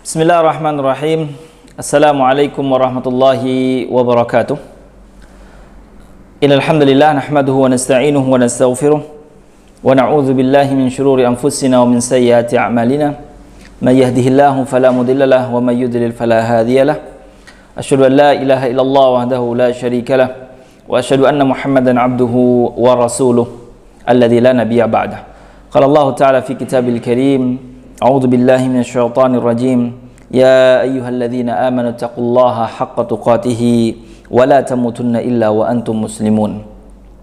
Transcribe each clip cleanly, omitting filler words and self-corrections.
Bismillahirrahmanirrahim. Assalamualaikum warahmatullahi wabarakatuh. Innal hamdalillah nahmaduhu wa nasta'inuhu wa nastaghfiruh wa na'udzu billahi min shururi anfusina wa min sayyiati a'malina. May yahdihillahu fala mudilla lahu wa may yudlil fala hadiya lahu. Asyhadu an la ilaha illallah wahdahu la syarika lahu wa asyhadu anna Muhammadan 'abduhu wa rasuluh alladzi la nabiyya ba'dahu. Qala Allah ta'ala fi kitabil karim, a'udzu billahi minasyaitonir rajim. Ya ayyuhalladzina amanu taqullaha haqqa tuqatih wa la tamutunna illa wa antum muslimun.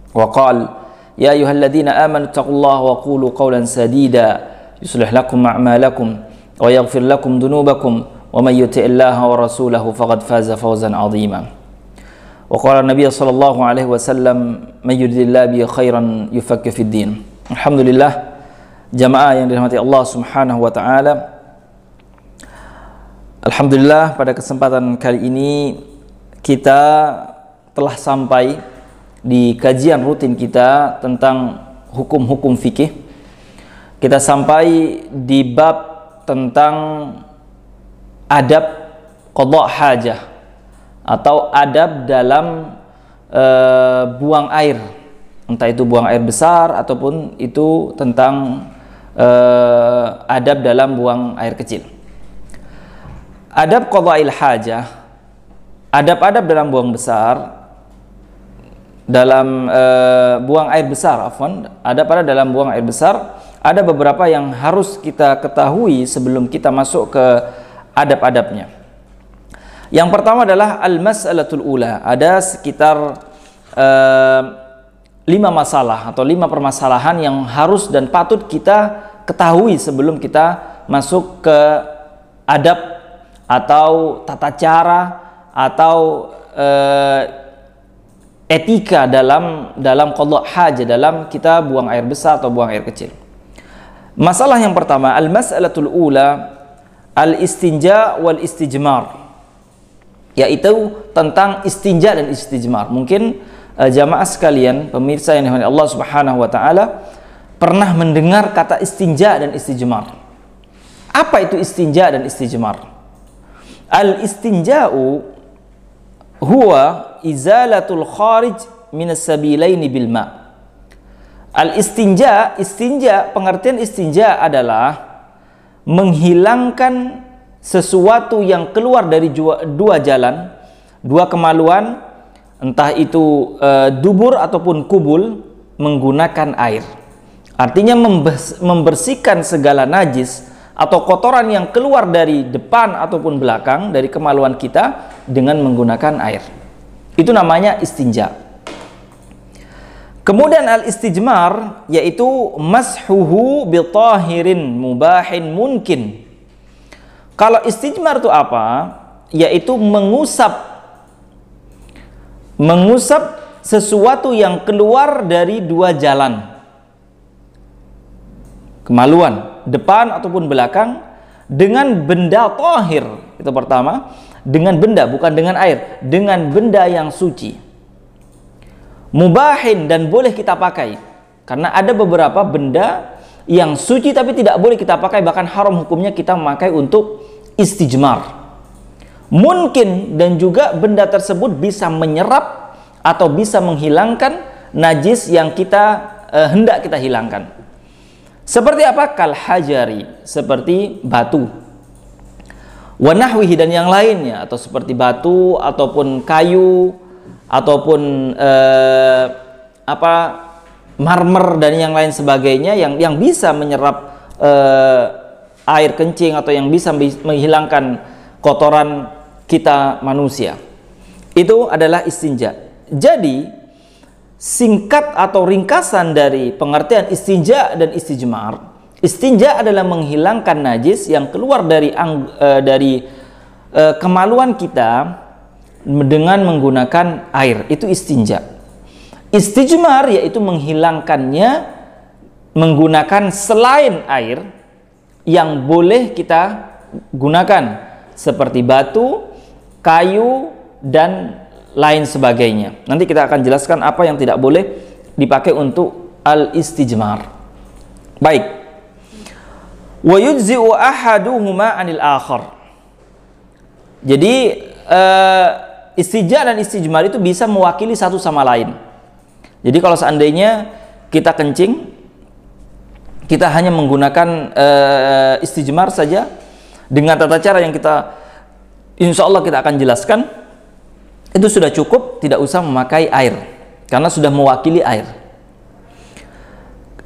Wa qala ya ayyuhalladzina amanu taqullaha wa qulu qawlan sadida yuslih lakum a'malakum wa yaghfir lakum dhunubakum wa may yuti'illaha wa rasulahu faqad faza fawzan 'azima. Wa qala Nabi sallallahu alaihi wasallam may yuridillahu bi khairan yufaqqih fid din. Alhamdulillah, jamaah yang dirahmati Allah Subhanahu wa taala. Alhamdulillah, pada kesempatan kali ini kita telah sampai di kajian rutin kita tentang hukum-hukum fikih. Kita sampai di bab tentang adab qadha hajah atau adab dalam buang air, entah itu buang air besar ataupun itu tentang adab dalam buang air kecil. Adab qadha'il hajah, adab-adab dalam buang besar, dalam buang air besar, adab-adab dalam buang air besar, ada beberapa yang harus kita ketahui sebelum kita masuk ke adab-adabnya. Yang pertama adalah al-mas'alatul ula. Ada sekitar 5 masalah atau 5 permasalahan yang harus dan patut kita ketahui sebelum kita masuk ke adab atau tata cara atau etika dalam qadha hajah, dalam kita buang air besar atau buang air kecil. Masalah yang pertama, al-mas'alatul ula, al-istinja wal istijmar, yaitu tentang istinja dan istijmar. Mungkin jamaah sekalian, pemirsa yang dirahmati Allah Subhanahu wa taala, pernah mendengar kata istinja dan istijmar. Apa itu istinja dan istijmar? Al-istinja'u huwa izalatul kharij minas sabilaini bil ma'. Al-istinja, pengertian istinja adalah menghilangkan sesuatu yang keluar dari dua jalan, dua kemaluan, entah itu dubur ataupun kubul, menggunakan air. Artinya membersihkan segala najis atau kotoran yang keluar dari depan ataupun belakang dari kemaluan kita dengan menggunakan air. Itu namanya istinja. Kemudian al-istijmar, yaitu mashuhu bi tahirin mubahin mungkin. Kalau istijmar itu apa? Yaitu mengusap sesuatu yang keluar dari dua jalan, kemaluan depan ataupun belakang, dengan benda tahir. Itu pertama, dengan benda, bukan dengan air, dengan benda yang suci, mubahin, dan boleh kita pakai. Karena ada beberapa benda yang suci tapi tidak boleh kita pakai, bahkan haram hukumnya kita memakai untuk istijmar. Mungkin, dan juga benda tersebut bisa menyerap atau bisa menghilangkan najis yang kita hendak kita hilangkan. Seperti apa? Kal hajari, seperti batu, wa nahwihi, dan yang lainnya, atau seperti batu ataupun kayu ataupun marmer dan yang lain sebagainya yang bisa menyerap air kencing atau yang bisa menghilangkan kotoran kita manusia. Itu adalah istinja. Jadi singkat atau ringkasan dari pengertian istinja dan istijmar, istinja adalah menghilangkan najis yang keluar dari kemaluan kita dengan menggunakan air. Itu istinja. Istijmar yaitu menghilangkannya menggunakan selain air yang boleh kita gunakan, seperti batu, kayu, dan lain sebagainya. Nanti kita akan jelaskan apa yang tidak boleh dipakai untuk al-istijmar. Baik. Wa yujzi'u ahaduhuma 'anil akhar. Jadi istijmar dan istijmar itu bisa mewakili satu sama lain. Jadi kalau seandainya kita kencing, kita hanya menggunakan istijmar saja dengan tata cara yang kita insya Allah kita akan jelaskan, itu sudah cukup, tidak usah memakai air karena sudah mewakili air.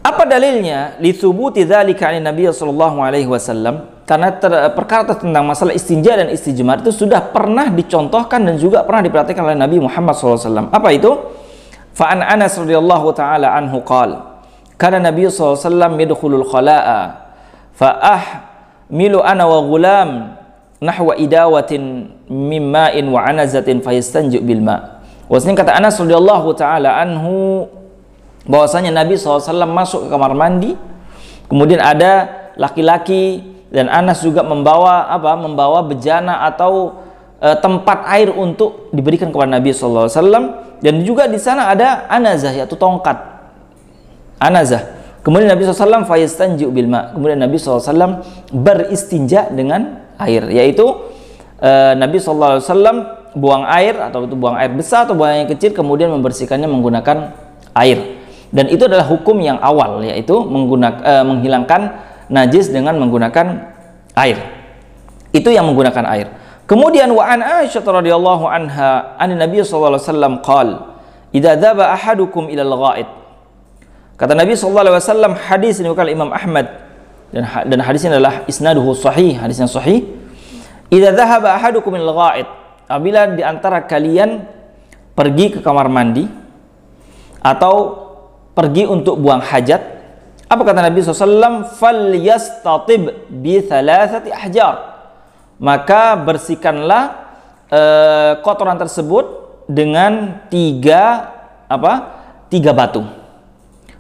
Apa dalilnya? Li thubuti dzalika 'an Nabi sallallahu alaihi wasallam, karena perkara tentang masalah istinja dan istijmar itu sudah pernah dicontohkan dan juga pernah diperhatikan oleh Nabi Muhammad SAW. Apa itu? Fa'an Anas radhiyallahu ta'ala anhu qala, kana Nabi SAW yadkhulul khala'a fa'ahmilu ana wa ghulam nahwa idawatin min ma'in wa anazatin fayastanji bil ma'. Wasnya kata Anas radhiyallahu ta'ala anhu, bahwasanya Nabi SAW masuk ke kamar mandi, kemudian ada laki-laki dan Anas juga membawa membawa bejana atau tempat air untuk diberikan kepada Nabi SAW, dan juga di sana ada anazah, yaitu tongkat anazah. Kemudian Nabi SAW fayastanji'u bil ma', kemudian Nabi SAW beristinja dengan air, yaitu Nabi SAW buang air, atau itu buang air besar atau buang air kecil, kemudian membersihkannya menggunakan air. Dan itu adalah hukum yang awal, yaitu menghilangkan najis dengan menggunakan air. Itu yang menggunakan air. Kemudian wa an Aisyah radhiyallahu anha an Nabi sallallahu alaihi wasallam qala, "Idza dhaba ahadukum ila al-gha'id." Kata Nabi sallallahu alaihi wasallam, hadis ini diriwayatkan Imam Ahmad dan hadis ini adalah isnaduhu sahih, hadisnya sahih. "Idza dhahaba ahadukum ila al-gha'id." Apabila di antara kalian pergi ke kamar mandi atau pergi untuk buang hajat, apa kata Nabi SAW? "Falyastatib bi thalathati ahjar." Maka bersihkanlah kotoran tersebut dengan tiga batu.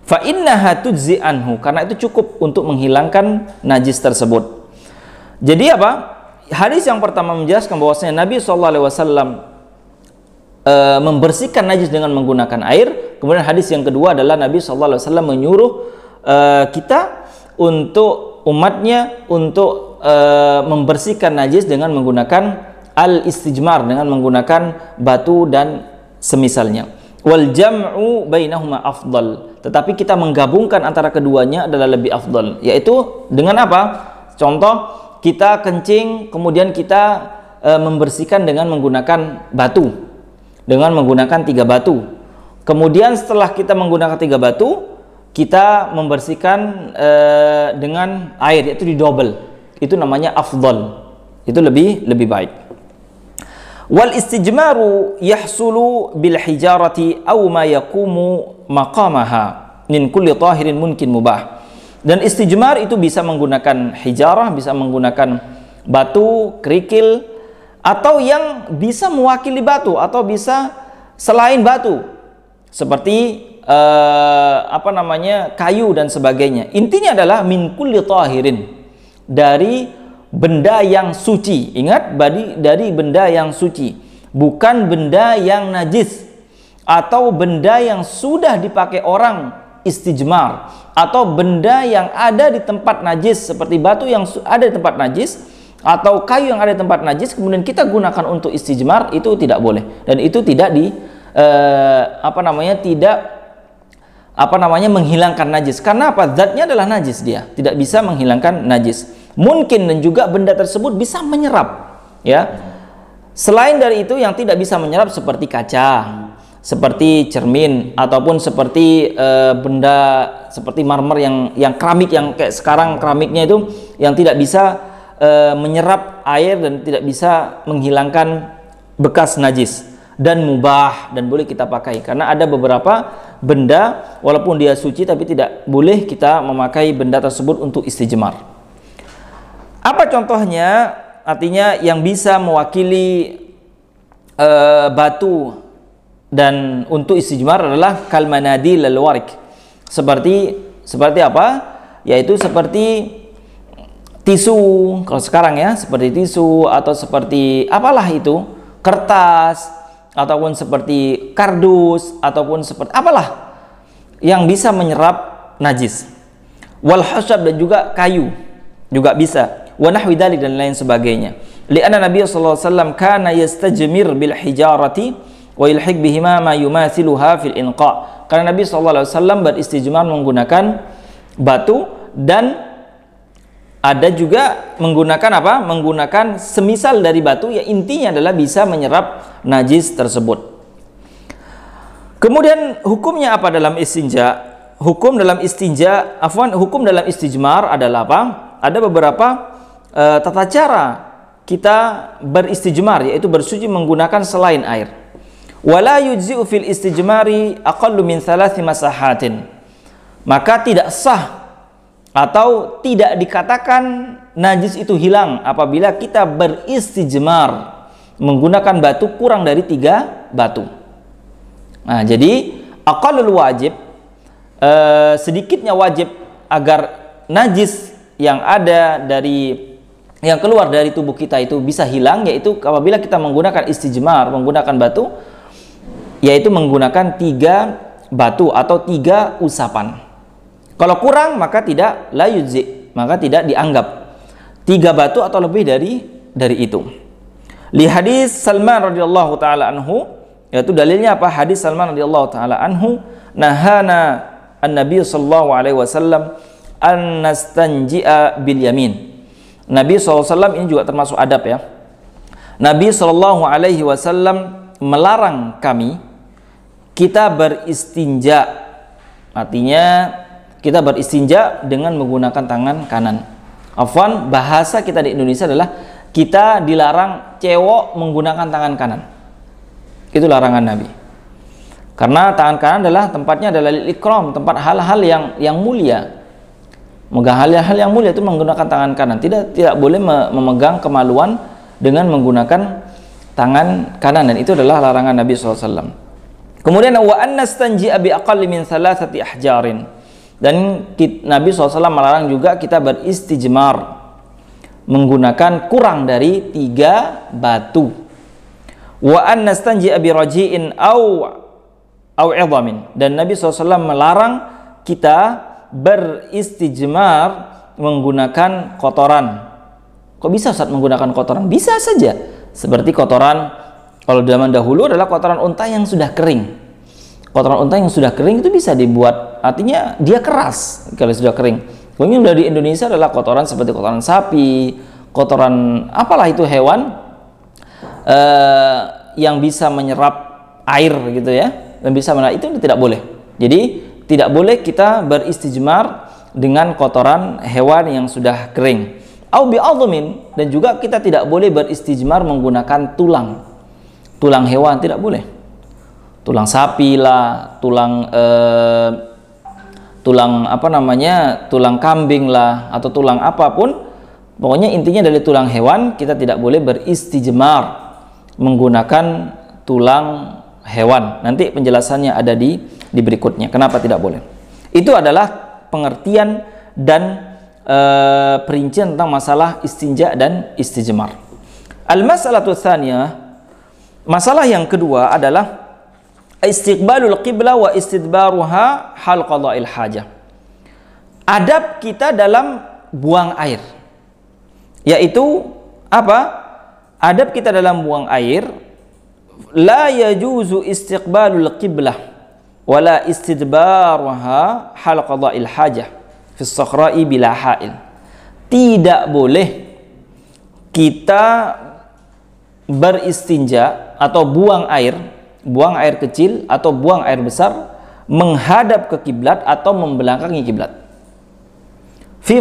Fa innaha tujzi anhu, karena itu cukup untuk menghilangkan najis tersebut. Jadi apa? Hadis yang pertama menjelaskan bahwasanya Nabi SAW membersihkan najis dengan menggunakan air. Kemudian hadis yang kedua adalah Nabi SAW menyuruh kita untuk umatnya untuk membersihkan najis dengan menggunakan al-istijmar, dengan menggunakan batu dan semisalnya. Wal jam'u bainahuma afdal, tetapi kita menggabungkan antara keduanya adalah lebih afdal, yaitu dengan apa? Contoh, kita kencing kemudian kita membersihkan dengan menggunakan batu, dengan menggunakan 3 batu. Kemudian setelah kita menggunakan 3 batu, kita membersihkan dengan air, yaitu didouble. Itu namanya afdal, itu lebih baik. Wal istijmaru yahsulu bil hijarati aw ma yaqumu maqamaha min kulli tahirin mungkin mubah. Dan istijmar itu bisa menggunakan hijarah, bisa menggunakan batu, kerikil, atau yang bisa mewakili batu, atau bisa selain batu, seperti kayu dan sebagainya. Intinya adalah min kulli tahirin, dari benda yang suci. Ingat, dari benda yang suci, bukan benda yang najis atau benda yang sudah dipakai orang istijmar, atau benda yang ada di tempat najis seperti batu yang ada di tempat najis atau kayu yang ada di tempat najis kemudian kita gunakan untuk istijmar. Itu tidak boleh, dan itu tidak menghilangkan najis. Karena apa? Zatnya adalah najis, dia tidak bisa menghilangkan najis. Mungkin dan juga benda tersebut bisa menyerap, ya. Selain dari itu, yang tidak bisa menyerap seperti kaca, seperti cermin, ataupun seperti benda seperti marmer yang keramik, yang kayak sekarang keramiknya itu yang tidak bisa menyerap air dan tidak bisa menghilangkan bekas najis, dan mubah, dan boleh kita pakai. Karena ada beberapa benda walaupun dia suci tapi tidak boleh kita memakai benda tersebut untuk istijmar. Apa contohnya? Artinya yang bisa mewakili batu dan untuk istijmar adalah kalmanadil al-warik. Seperti apa? Yaitu seperti tisu, kalau sekarang ya, seperti tisu, atau seperti apalah itu, kertas, ataupun seperti kardus, ataupun seperti apalah yang bisa menyerap najis. Wal hasab, dan juga kayu juga bisa. Wa nahwi dzalik, dan lain sebagainya. Li'anna Nabi sallallahu alaihi wasallam kana yastajmir bil hijarati wa yulhiq bihima ma yumathiluha fil inqa. Karena Nabi sallallahu alaihi wasallam beristijmar menggunakan batu, dan ada juga menggunakan apa? Menggunakan semisal dari batu, ya intinya adalah bisa menyerap najis tersebut. Kemudian hukumnya apa dalam istinja? Hukum dalam istijmar adalah apa? Ada beberapa tata cara kita beristijmar, yaitu bersuci menggunakan selain air. Wala yujzi'u fil istijmari aqallu min 3 masahatin. Maka tidak sah atau tidak dikatakan najis itu hilang apabila kita beristijmar menggunakan batu kurang dari 3 batu. Nah, jadi aqallul wajib, sedikitnya wajib agar najis yang ada yang keluar dari tubuh kita itu bisa hilang, yaitu apabila kita menggunakan istijmar, menggunakan batu, yaitu menggunakan 3 batu atau 3 usapan. Kalau kurang maka tidak la yujzi, maka tidak dianggap 3 batu atau lebih dari itu. Li hadis Salman radhiyallahu taala anhu, yaitu dalilnya apa? Hadis Salman radhiyallahu taala anhu, nahana an-nabi sallallahu alaihi wasallam an nastanji'a bil yamin. Nabi SAW ini juga termasuk adab ya. Nabi SAW melarang kami kita beristinja. Artinya kita beristinja dengan menggunakan tangan kanan. Afwan, bahasa kita di Indonesia adalah kita dilarang cewek menggunakan tangan kanan. Itu larangan Nabi. Karena tangan kanan adalah tempatnya adalah ikram, tempat hal-hal yang mulia. Memegang hal-hal yang mulia itu menggunakan tangan kanan. Tidak boleh memegang kemaluan dengan menggunakan tangan kanan, dan itu adalah larangan Nabi SAW. Kemudian wa annastanji'a bi aqalli min 3 ahjarin. Dan Nabi SAW melarang juga kita beristijmar menggunakan kurang dari 3 batu. Wa annastanji'a bi raji'in au 'idhamin. Dan Nabi SAW melarang kita beristijmar menggunakan kotoran. Kok bisa Ustaz menggunakan kotoran? Bisa saja. Seperti kotoran, kalau zaman dahulu adalah kotoran unta yang sudah kering. Kotoran unta yang sudah kering itu bisa dibuat, artinya dia keras kalau sudah kering. Kemudian dari Indonesia adalah kotoran seperti kotoran sapi, kotoran apalah itu hewan yang bisa menyerap air gitu ya, dan bisa menyerap, itu tidak boleh. Jadi tidak boleh kita beristijmar dengan kotoran hewan yang sudah kering. Au bi'adhamin, dan juga kita tidak boleh beristijmar menggunakan tulang hewan, tidak boleh. Tulang sapi lah, tulang tulang kambing lah, atau tulang apapun. Pokoknya intinya dari tulang hewan kita tidak boleh beristijmar menggunakan tulang hewan. Nanti penjelasannya ada di berikutnya. Kenapa tidak boleh? Itu adalah pengertian dan perincian tentang masalah istinja dan istijmar. Al-mas'alatu tsaniyah, masalah yang kedua adalah istiqbalul qiblah wa istidbaruha hal qada'il hajah. Adab kita dalam buang air, yaitu apa? Adab kita dalam buang air, la yajuzu istiqbalul qiblah wala istidbaruha hal qada'il hajah fi sakhra'i bila ha'il. Tidak boleh kita beristinja atau buang air kecil atau buang air besar menghadap ke kiblat atau membelakangi kiblat. Fi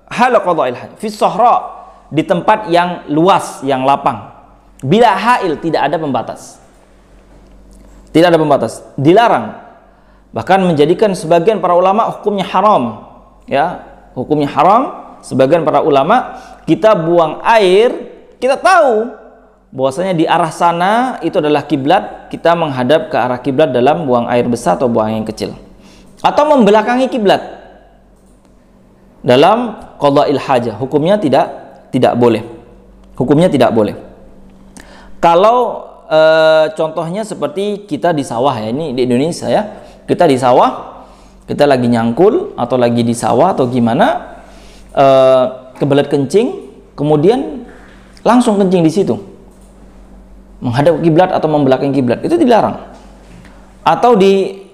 hal qada'il hajah fi sakhra', di tempat yang luas, yang lapang. Bila ha'il, tidak ada pembatas. Tidak ada pembatas, dilarang. Bahkan menjadikan sebagian para ulama hukumnya haram. Ya, hukumnya haram. Sebagian para ulama, kita buang air, kita tahu bahwasanya di arah sana itu adalah kiblat, kita menghadap ke arah kiblat dalam buang air besar atau buang yang kecil. Atau membelakangi kiblat dalam qada'il hajah, hukumnya tidak boleh. Hukumnya tidak boleh. Kalau contohnya seperti kita di sawah ya, ini di Indonesia ya, kita di sawah, kita lagi nyangkul atau lagi di sawah atau gimana, kebelet kencing, kemudian langsung kencing di situ, menghadap kiblat atau membelakangi kiblat, itu dilarang. Atau di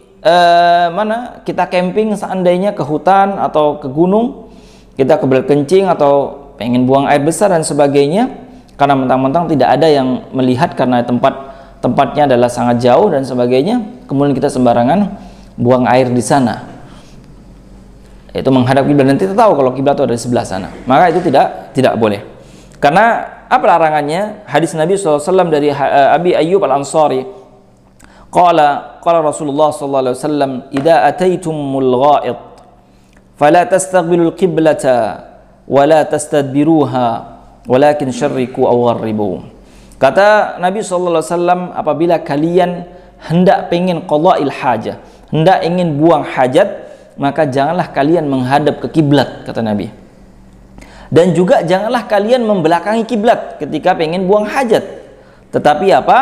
mana kita camping seandainya ke hutan atau ke gunung, kita kebelet kencing atau pengen buang air besar dan sebagainya, karena mentang-mentang tidak ada yang melihat karena tempatnya adalah sangat jauh dan sebagainya, kemudian kita sembarangan buang air di sana, itu menghadap kiblat, dan kita tahu kalau kiblat itu ada di sebelah sana, maka itu tidak boleh. Karena apa larangannya? Hadis Nabi SAW dari Abi Ayyub Al-Ansari, qala Rasulullah sallallahu alaihi wasallam, idza ataitumul gha'id fala tastaqbilul qiblata wa la tastadbiruha walakin syarriku aw gharribu. Kata Nabi sallallahu alaihi wasallam, apabila kalian hendak pengen qada'il hajah, hendak ingin buang hajat, maka janganlah kalian menghadap ke kiblat, kata Nabi. Dan juga janganlah kalian membelakangi kiblat ketika pengen buang hajat. Tetapi apa?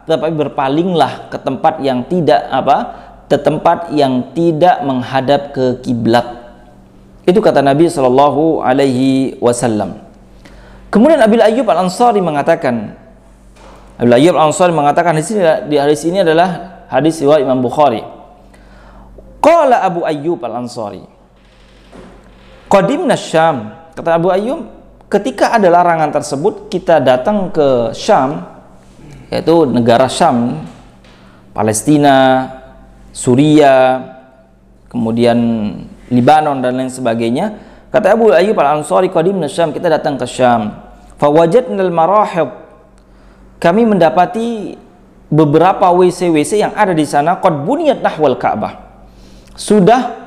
Tetapi berpalinglah ke tempat yang tidak menghadap ke kiblat. Itu kata Nabi Shallallahu Alaihi Wasallam. Kemudian Abi Ayyub Al-Ansari mengatakan, di hadis ini adalah hadis riwayat Imam Bukhari. Qala Abu Ayyub Al-Ansari, qadimna Syam. Kata Abu Ayyub, ketika ada larangan tersebut, kita datang ke Syam, yaitu negara Syam, Palestina, Suria, kemudian Libanon dan lain sebagainya. Kata Abu Ayyub Al-Ansari, qadimna Syam, kita datang ke Syam. Fawajadnal marahib, kami mendapati beberapa WC-WC yang ada di sana, qad buniyat nahwal Ka'bah, sudah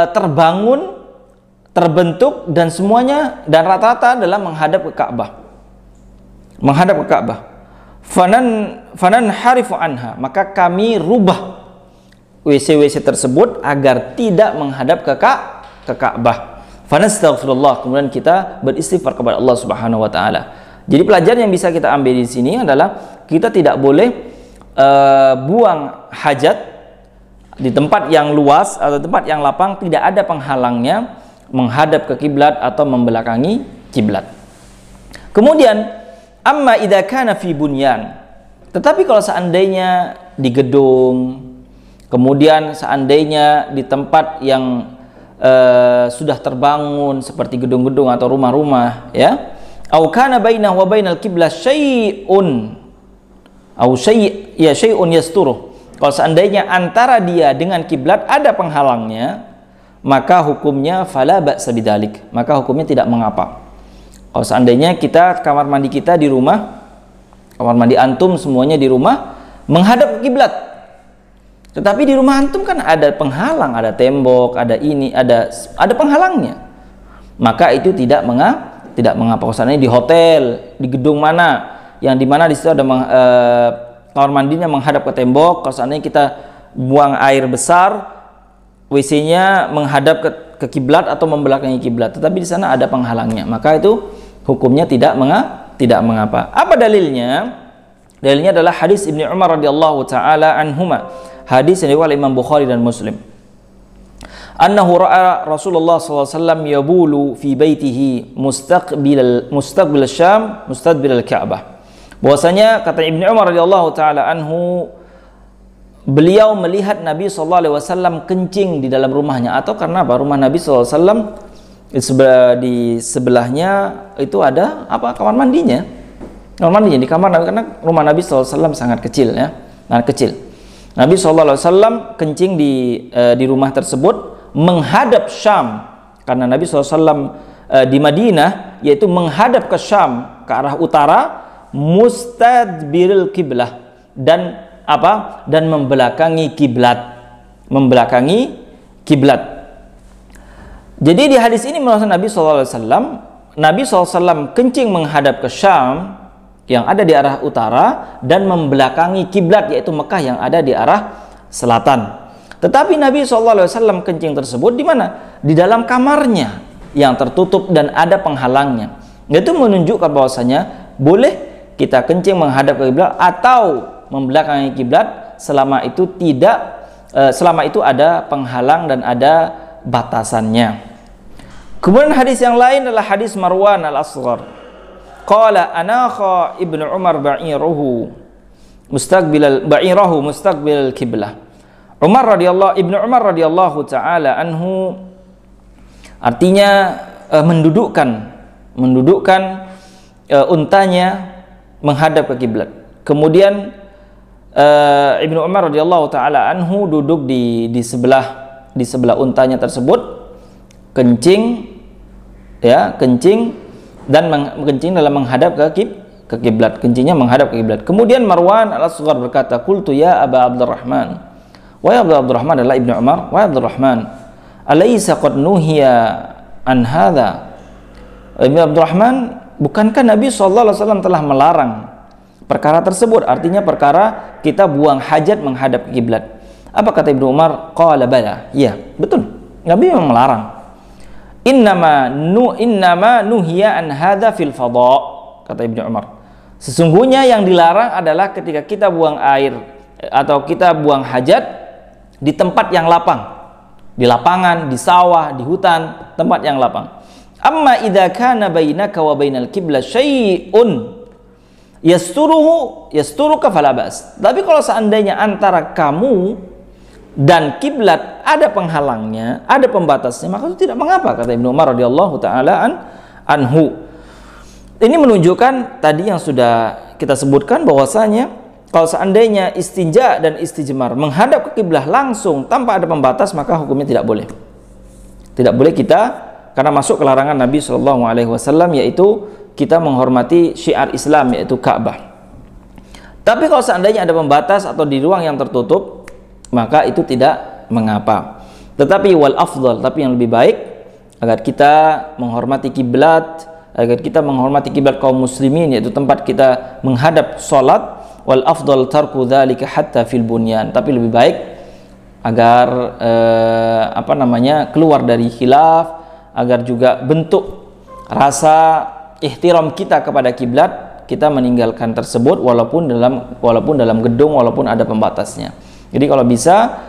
terbangun, terbentuk, dan semuanya dan rata-rata adalah menghadap ke Ka'bah. Menghadap ke Ka'bah. Fanan harifu anha, maka kami rubah WC-WC tersebut agar tidak menghadap ke Ka'bah. Fanastaghfirullah, kemudian kita beristighfar kepada Allah Subhanahu wa taala. Jadi pelajaran yang bisa kita ambil di sini adalah kita tidak boleh buang hajat di tempat yang luas atau tempat yang lapang, tidak ada penghalangnya menghadap ke kiblat atau membelakangi kiblat. Kemudian amma idza kana fi bunyan, tetapi kalau seandainya di gedung, kemudian seandainya di tempat yang sudah terbangun seperti gedung-gedung atau rumah-rumah, ya, au kana bainahu wa bainal qiblah syai'un syai'un yasturuh, kalau seandainya antara dia dengan kiblat ada penghalangnya, maka hukumnya fala ba'sa bidzalik, maka hukumnya tidak mengapa. Kalau seandainya kamar mandi kita di rumah, kamar mandi antum semuanya di rumah menghadap ke kiblat, tetapi di rumah antum kan ada penghalang, ada tembok, ada ini, ada penghalangnya, maka itu tidak mengapa. Kalau seandainya di hotel, di gedung mana, yang dimana di situ ada kamar mandinya menghadap ke tembok, kalau seandainya kita buang air besar, WC-nya menghadap ke kiblat atau membelakangi kiblat, tetapi di sana ada penghalangnya, maka itu hukumnya tidak mengapa. Apa dalilnya? Dalilnya adalah hadis Ibnu Umar radhiyallahu taala anhuma, hadis yang diriwayatkan Imam Bukhari dan Muslim. Annahu ra'a Rasulullah sallallahu alaihi wasallam yabulu fi baitihi mustaqbil Syam mustadbir al-Ka'bah. Bahwasanya kata Ibnu Umar radhiyallahu taala anhu, beliau melihat Nabi sallallahu alaihi wasallam kencing di dalam rumahnya. Atau karena apa? Rumah Nabi sallallahu alaihi wasallam di sebelahnya itu ada kamar mandinya. Kamar mandinya di kamar Nabi, karena rumah Nabi sallallahu alaihi wasallam sangat kecil, ya. Sangat kecil. Nabi sallallahu alaihi wasallam kencing di rumah tersebut menghadap Syam, karena Nabi sallallahu alaihi wasallam di Madinah, yaitu menghadap ke Syam, ke arah utara, mustadbiril kiblah, dan membelakangi kiblat. Jadi di hadis ini menurut Nabi sallallahu alaihi wasallam, Nabi sallallahu alaihi wasallam kencing menghadap ke Syam yang ada di arah utara dan membelakangi kiblat, yaitu Mekah yang ada di arah selatan. Tetapi Nabi SAW kencing tersebut di mana? Di dalam kamarnya yang tertutup dan ada penghalangnya. Itu menunjukkan bahwasanya boleh kita kencing menghadap ke kiblat atau membelakangi kiblat selama itu ada penghalang dan ada batasannya. Kemudian hadis yang lain adalah hadis Marwan al-Asghar. qala anakha Ibnu Umar ba'irahu mustaqbilal kiblah. Ibnu Umar radhiyallahu taala anhu artinya mendudukkan untanya menghadap ke kiblat. Kemudian Ibnu Umar radhiyallahu taala anhu duduk di sebelah untanya tersebut, kencing dan kencing dalam menghadap ke kiblat. Kencingnya menghadap ke kiblat. Kemudian Marwan al-Asghar berkata, "Qultu ya Aba Abdurrahman." Wahai Abdurrahman adalah Ibnu Umar, wahai Abdurrahman, "Alaysa qad nuhiya an hadza?" Ibnu Abdurrahman, bukankah Nabi SAW telah melarang perkara tersebut? Artinya perkara kita buang hajat menghadap ke kiblat. Apa kata Ibnu Umar? Qala bala. Iya, betul. Nabi memang melarang. Innama nuhiya an hadza fil fadha, kata Ibnu Umar. Sesungguhnya yang dilarang adalah ketika kita buang air atau kita buang hajat di tempat yang lapang, di lapangan, di sawah, di hutan, tempat yang lapang. Amma idza kana bainaka wa bainal qiblah syai'un yasturuka fala ba's. Tapi kalau seandainya antara kamu dan kiblat ada penghalangnya, ada pembatasnya, maka itu tidak mengapa, kata Ibnu Umar radhiyallahu taala anhu. Ini menunjukkan tadi yang sudah kita sebutkan bahwasanya kalau seandainya istinja dan istijmar menghadap ke kiblah langsung tanpa ada pembatas, maka hukumnya tidak boleh. Tidak boleh kita, karena masuk ke larangan Nabi SAW, yaitu kita menghormati syiar Islam, yaitu Ka'bah. Tapi kalau seandainya ada pembatas atau di ruang yang tertutup, maka itu tidak mengapa. Tetapi wal afdal, tapi yang lebih baik agar kita menghormati kiblat, agar kita menghormati kiblat kaum muslimin, yaitu tempat kita menghadap salat. Wal afdal tarku dzalika hatta fil bunyan. Tapi lebih baik agar keluar dari khilaf, agar juga bentuk rasa ihtiram kita kepada kiblat, kita meninggalkan tersebut walaupun dalam gedung, walaupun ada pembatasnya. Jadi kalau bisa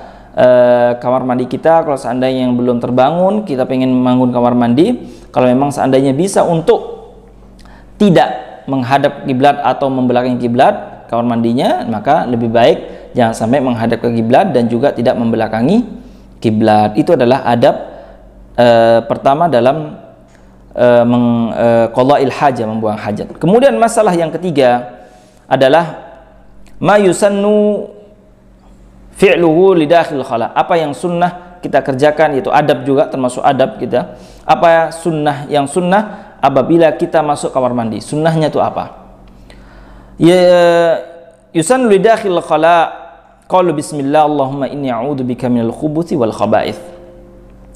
kamar mandi kita, kalau seandainya yang belum terbangun, kita pengen membangun kamar mandi, kalau memang seandainya bisa untuk tidak menghadap kiblat atau membelakangi kiblat kamar mandinya, maka lebih baik jangan sampai menghadap ke kiblat dan juga tidak membelakangi kiblat. Itu adalah adab pertama dalam qada'il hajah, membuang hajat. Kemudian masalah yang ketiga adalah ma yusannu fi'luhu lidakhil khala. Apa yang sunnah kita kerjakan, yaitu adab juga termasuk adab kita. Apa yang sunnah apabila kita masuk kamar mandi? Sunnahnya itu apa? Yusannu lidakhil khala qalu bismillah Allahumma inni a'udzubika minal khubuthi wal khaba'ith.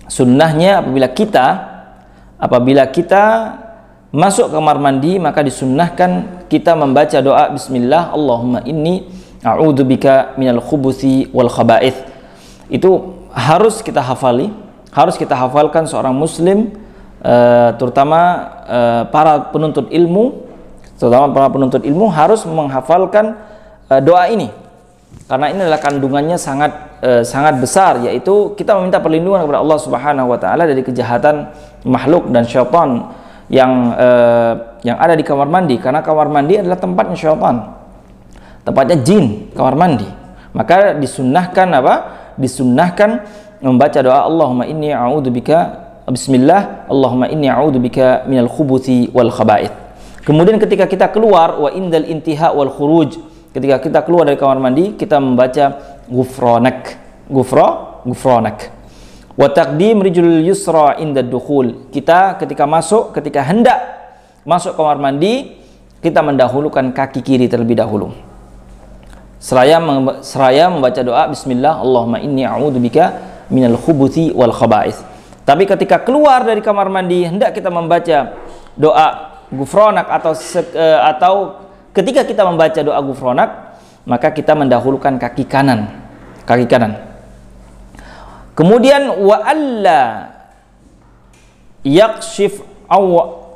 Sunnahnya apabila kita masuk kamar mandi, maka disunnahkan kita membaca doa bismillah Allahumma inni a'udzubika minal khubuthi wal khaba'ith. Itu harus kita hafalkan seorang muslim, terutama para penuntut ilmu harus menghafalkan doa ini, karena ini adalah kandungannya sangat besar, yaitu kita meminta perlindungan kepada Allah Subhanahu wa taala dari kejahatan makhluk dan syaitan yang ada di kamar mandi, karena kamar mandi adalah tempatnya syaitan, tempatnya jin, kamar mandi. Maka disunnahkan membaca doa Allahumma inni a'udzubika bismillah Allahumma inni a'udzubika minal khubuthi wal khaba'ith. Kemudian ketika kita keluar, wa indal intiha wal khuruj, ketika kita keluar dari kamar mandi, kita membaca ghufranak. Wa taqdim rijlul yusra inda dukhul. Kita ketika hendak masuk kamar mandi, kita mendahulukan kaki kiri terlebih dahulu. Seraya membaca doa bismillah Allahumma inni a'udzubika minal khubuthi wal khaba'ith. Tapi ketika keluar dari kamar mandi, hendak kita membaca doa Gufronak atau ketika kita membaca doa Gufronak, maka kita mendahulukan kaki kanan. Kemudian wa alla yakshif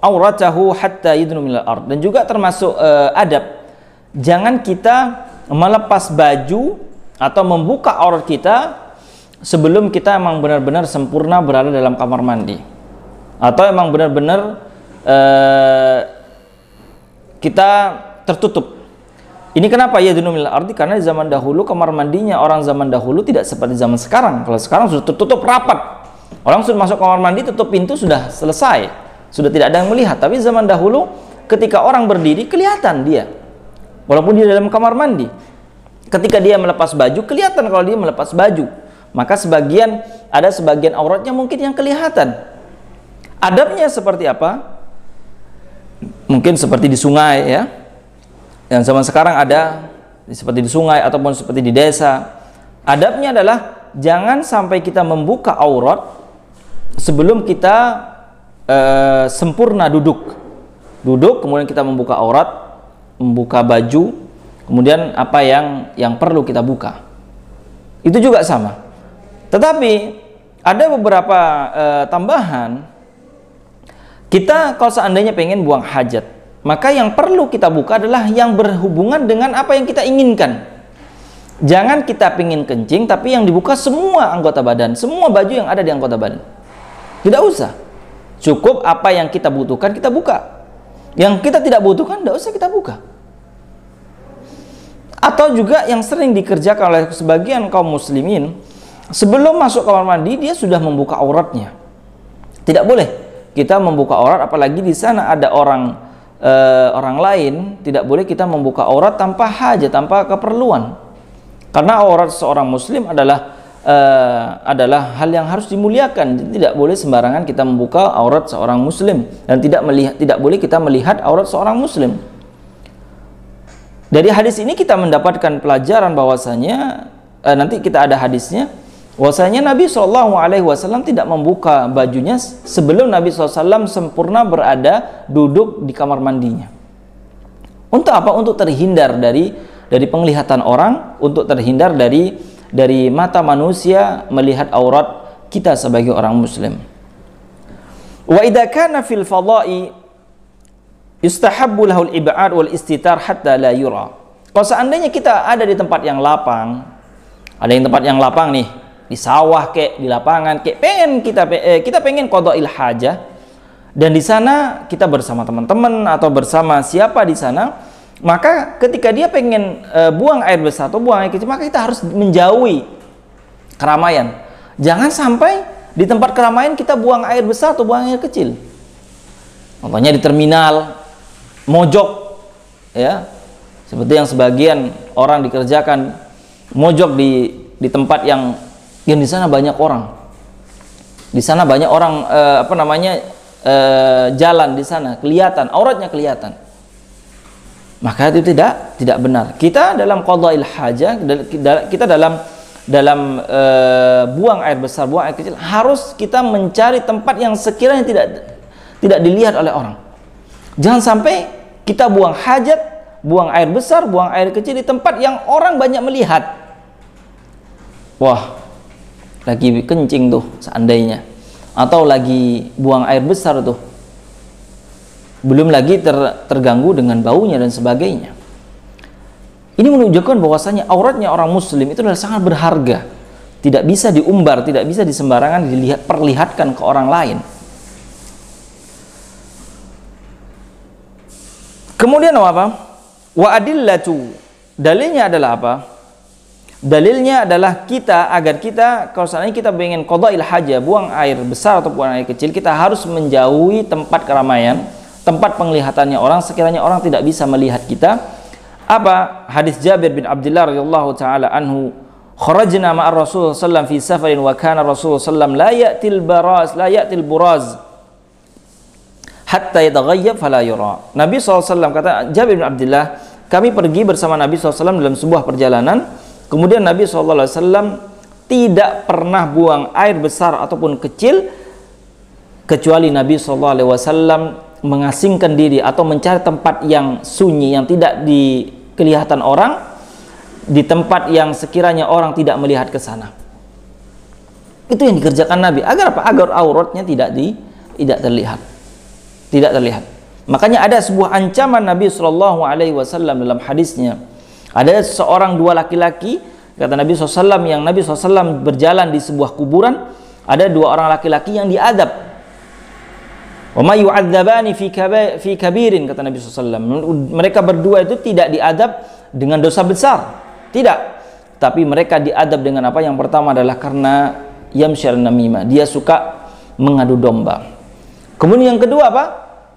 auratahu hatta yudnu minal ard. Dan juga termasuk adab, jangan kita melepas baju atau membuka aurat kita sebelum kita memang benar-benar sempurna berada dalam kamar mandi, atau memang benar-benar kita tertutup. Ini kenapa ya dunumil arti? Karena di zaman dahulu kamar mandinya orang zaman dahulu tidak seperti zaman sekarang. Kalau sekarang sudah tertutup rapat. Orang sudah masuk kamar mandi, tutup pintu, sudah selesai. Sudah tidak ada yang melihat. Tapi zaman dahulu ketika orang berdiri kelihatan dia. Walaupun dia dalam kamar mandi. Ketika dia melepas baju kelihatan kalau dia melepas baju. Maka ada sebagian auratnya mungkin yang kelihatan. Adabnya seperti apa? Mungkin seperti di sungai ya. Yang zaman sekarang ada seperti di sungai ataupun seperti di desa. Adabnya adalah jangan sampai kita membuka aurat sebelum kita sempurna duduk. Duduk kemudian kita membuka aurat, membuka baju, kemudian apa yang perlu kita buka. Itu juga sama. Tetapi ada beberapa tambahan. Kita kalau seandainya pengen buang hajat, maka yang perlu kita buka adalah yang berhubungan dengan apa yang kita inginkan. Jangan kita pengen kencing tapi yang dibuka semua anggota badan, semua baju yang ada di anggota badan. Tidak usah. Cukup apa yang kita butuhkan kita buka. Yang kita tidak butuhkan tidak usah kita buka. Atau juga yang sering dikerjakan oleh sebagian kaum muslimin, sebelum masuk kamar mandi dia sudah membuka auratnya. Tidak boleh kita membuka aurat, apalagi di sana ada orang lain. Tidak boleh kita membuka aurat tanpa hajat, tanpa keperluan. Karena aurat seorang muslim adalah hal yang harus dimuliakan. Tidak boleh sembarangan kita membuka aurat seorang muslim, dan tidak boleh kita melihat aurat seorang muslim. Dari hadis ini kita mendapatkan pelajaran bahwasanya nanti kita ada hadisnya, bahwasanya Nabi SAW tidak membuka bajunya sebelum Nabi SAW sempurna berada duduk di kamar mandinya. Untuk apa? Untuk terhindar dari penglihatan orang, untuk terhindar dari mata manusia melihat aurat kita sebagai orang muslim. Wa idza kana fil fadha'i yustahabbu lahul ib'ad wal istitar hatta la yura. Kalau seandainya kita ada di tempat yang lapang, ada yang tempat yang lapang nih, di sawah kek, di lapangan kek, kita pengen qada'il hajah, dan di sana kita bersama teman-teman atau bersama siapa di sana, maka ketika dia pengen buang air besar atau buang air kecil, maka kita harus menjauhi keramaian. Jangan sampai di tempat keramaian kita buang air besar atau buang air kecil. Contohnya di terminal, mojok ya, seperti yang sebagian orang dikerjakan, mojok di tempat yang di sana banyak orang. Di sana banyak orang jalan di sana, kelihatan auratnya kelihatan. Maka itu tidak benar. Kita dalam qada'il hajah, kita dalam buang air besar, buang air kecil, harus kita mencari tempat yang sekiranya tidak dilihat oleh orang. Jangan sampai kita buang hajat, buang air besar, buang air kecil di tempat yang orang banyak melihat. Wah, lagi kencing tuh seandainya, atau lagi buang air besar tuh, belum lagi terganggu dengan baunya dan sebagainya. Ini menunjukkan bahwasanya auratnya orang muslim itu adalah sangat berharga, tidak bisa diumbar, tidak bisa disembarangan perlihatkan ke orang lain. Kemudian apa? Wa adillatu, dalilnya adalah apa? Dalilnya adalah agar kita kalau seandainya kita ingin qada'il hajah, buang air besar atau buang air kecil, kita harus menjauhi tempat keramaian, tempat penglihatannya orang, sekiranya orang tidak bisa melihat kita. Apa? Hadis Jabir bin Abdullah radhiyallahu taala anhu, kharajna ma'ar Rasul sallallahu alaihi wasallam fi safarin wa kana Rasul sallallahu alaihi wasallam la ya'til buraz hatta yataghayyab fala yura. Nabi SAW kata Jabir bin Abdullah, kami pergi bersama Nabi SAW dalam sebuah perjalanan, kemudian Nabi SAW tidak pernah buang air besar ataupun kecil, kecuali Nabi SAW mengasingkan diri atau mencari tempat yang sunyi, yang tidak kelihatan orang, di tempat yang sekiranya orang tidak melihat ke sana. Itu yang dikerjakan Nabi. Agar apa? Agar auratnya tidak terlihat. Tidak terlihat. Makanya ada sebuah ancaman Nabi SAW dalam hadisnya. Ada seorang dua laki-laki, kata Nabi SAW, yang Nabi SAW berjalan di sebuah kuburan. Ada dua orang laki-laki yang diadab. Wa ma yu'adzabani fi kabirin, kata Nabi SAW. Mereka berdua itu tidak diadab dengan dosa besar, tidak. Tapi mereka diadab dengan apa? Yang pertama adalah karena yamsyal namimah, dia suka mengadu domba. Kemudian yang kedua apa?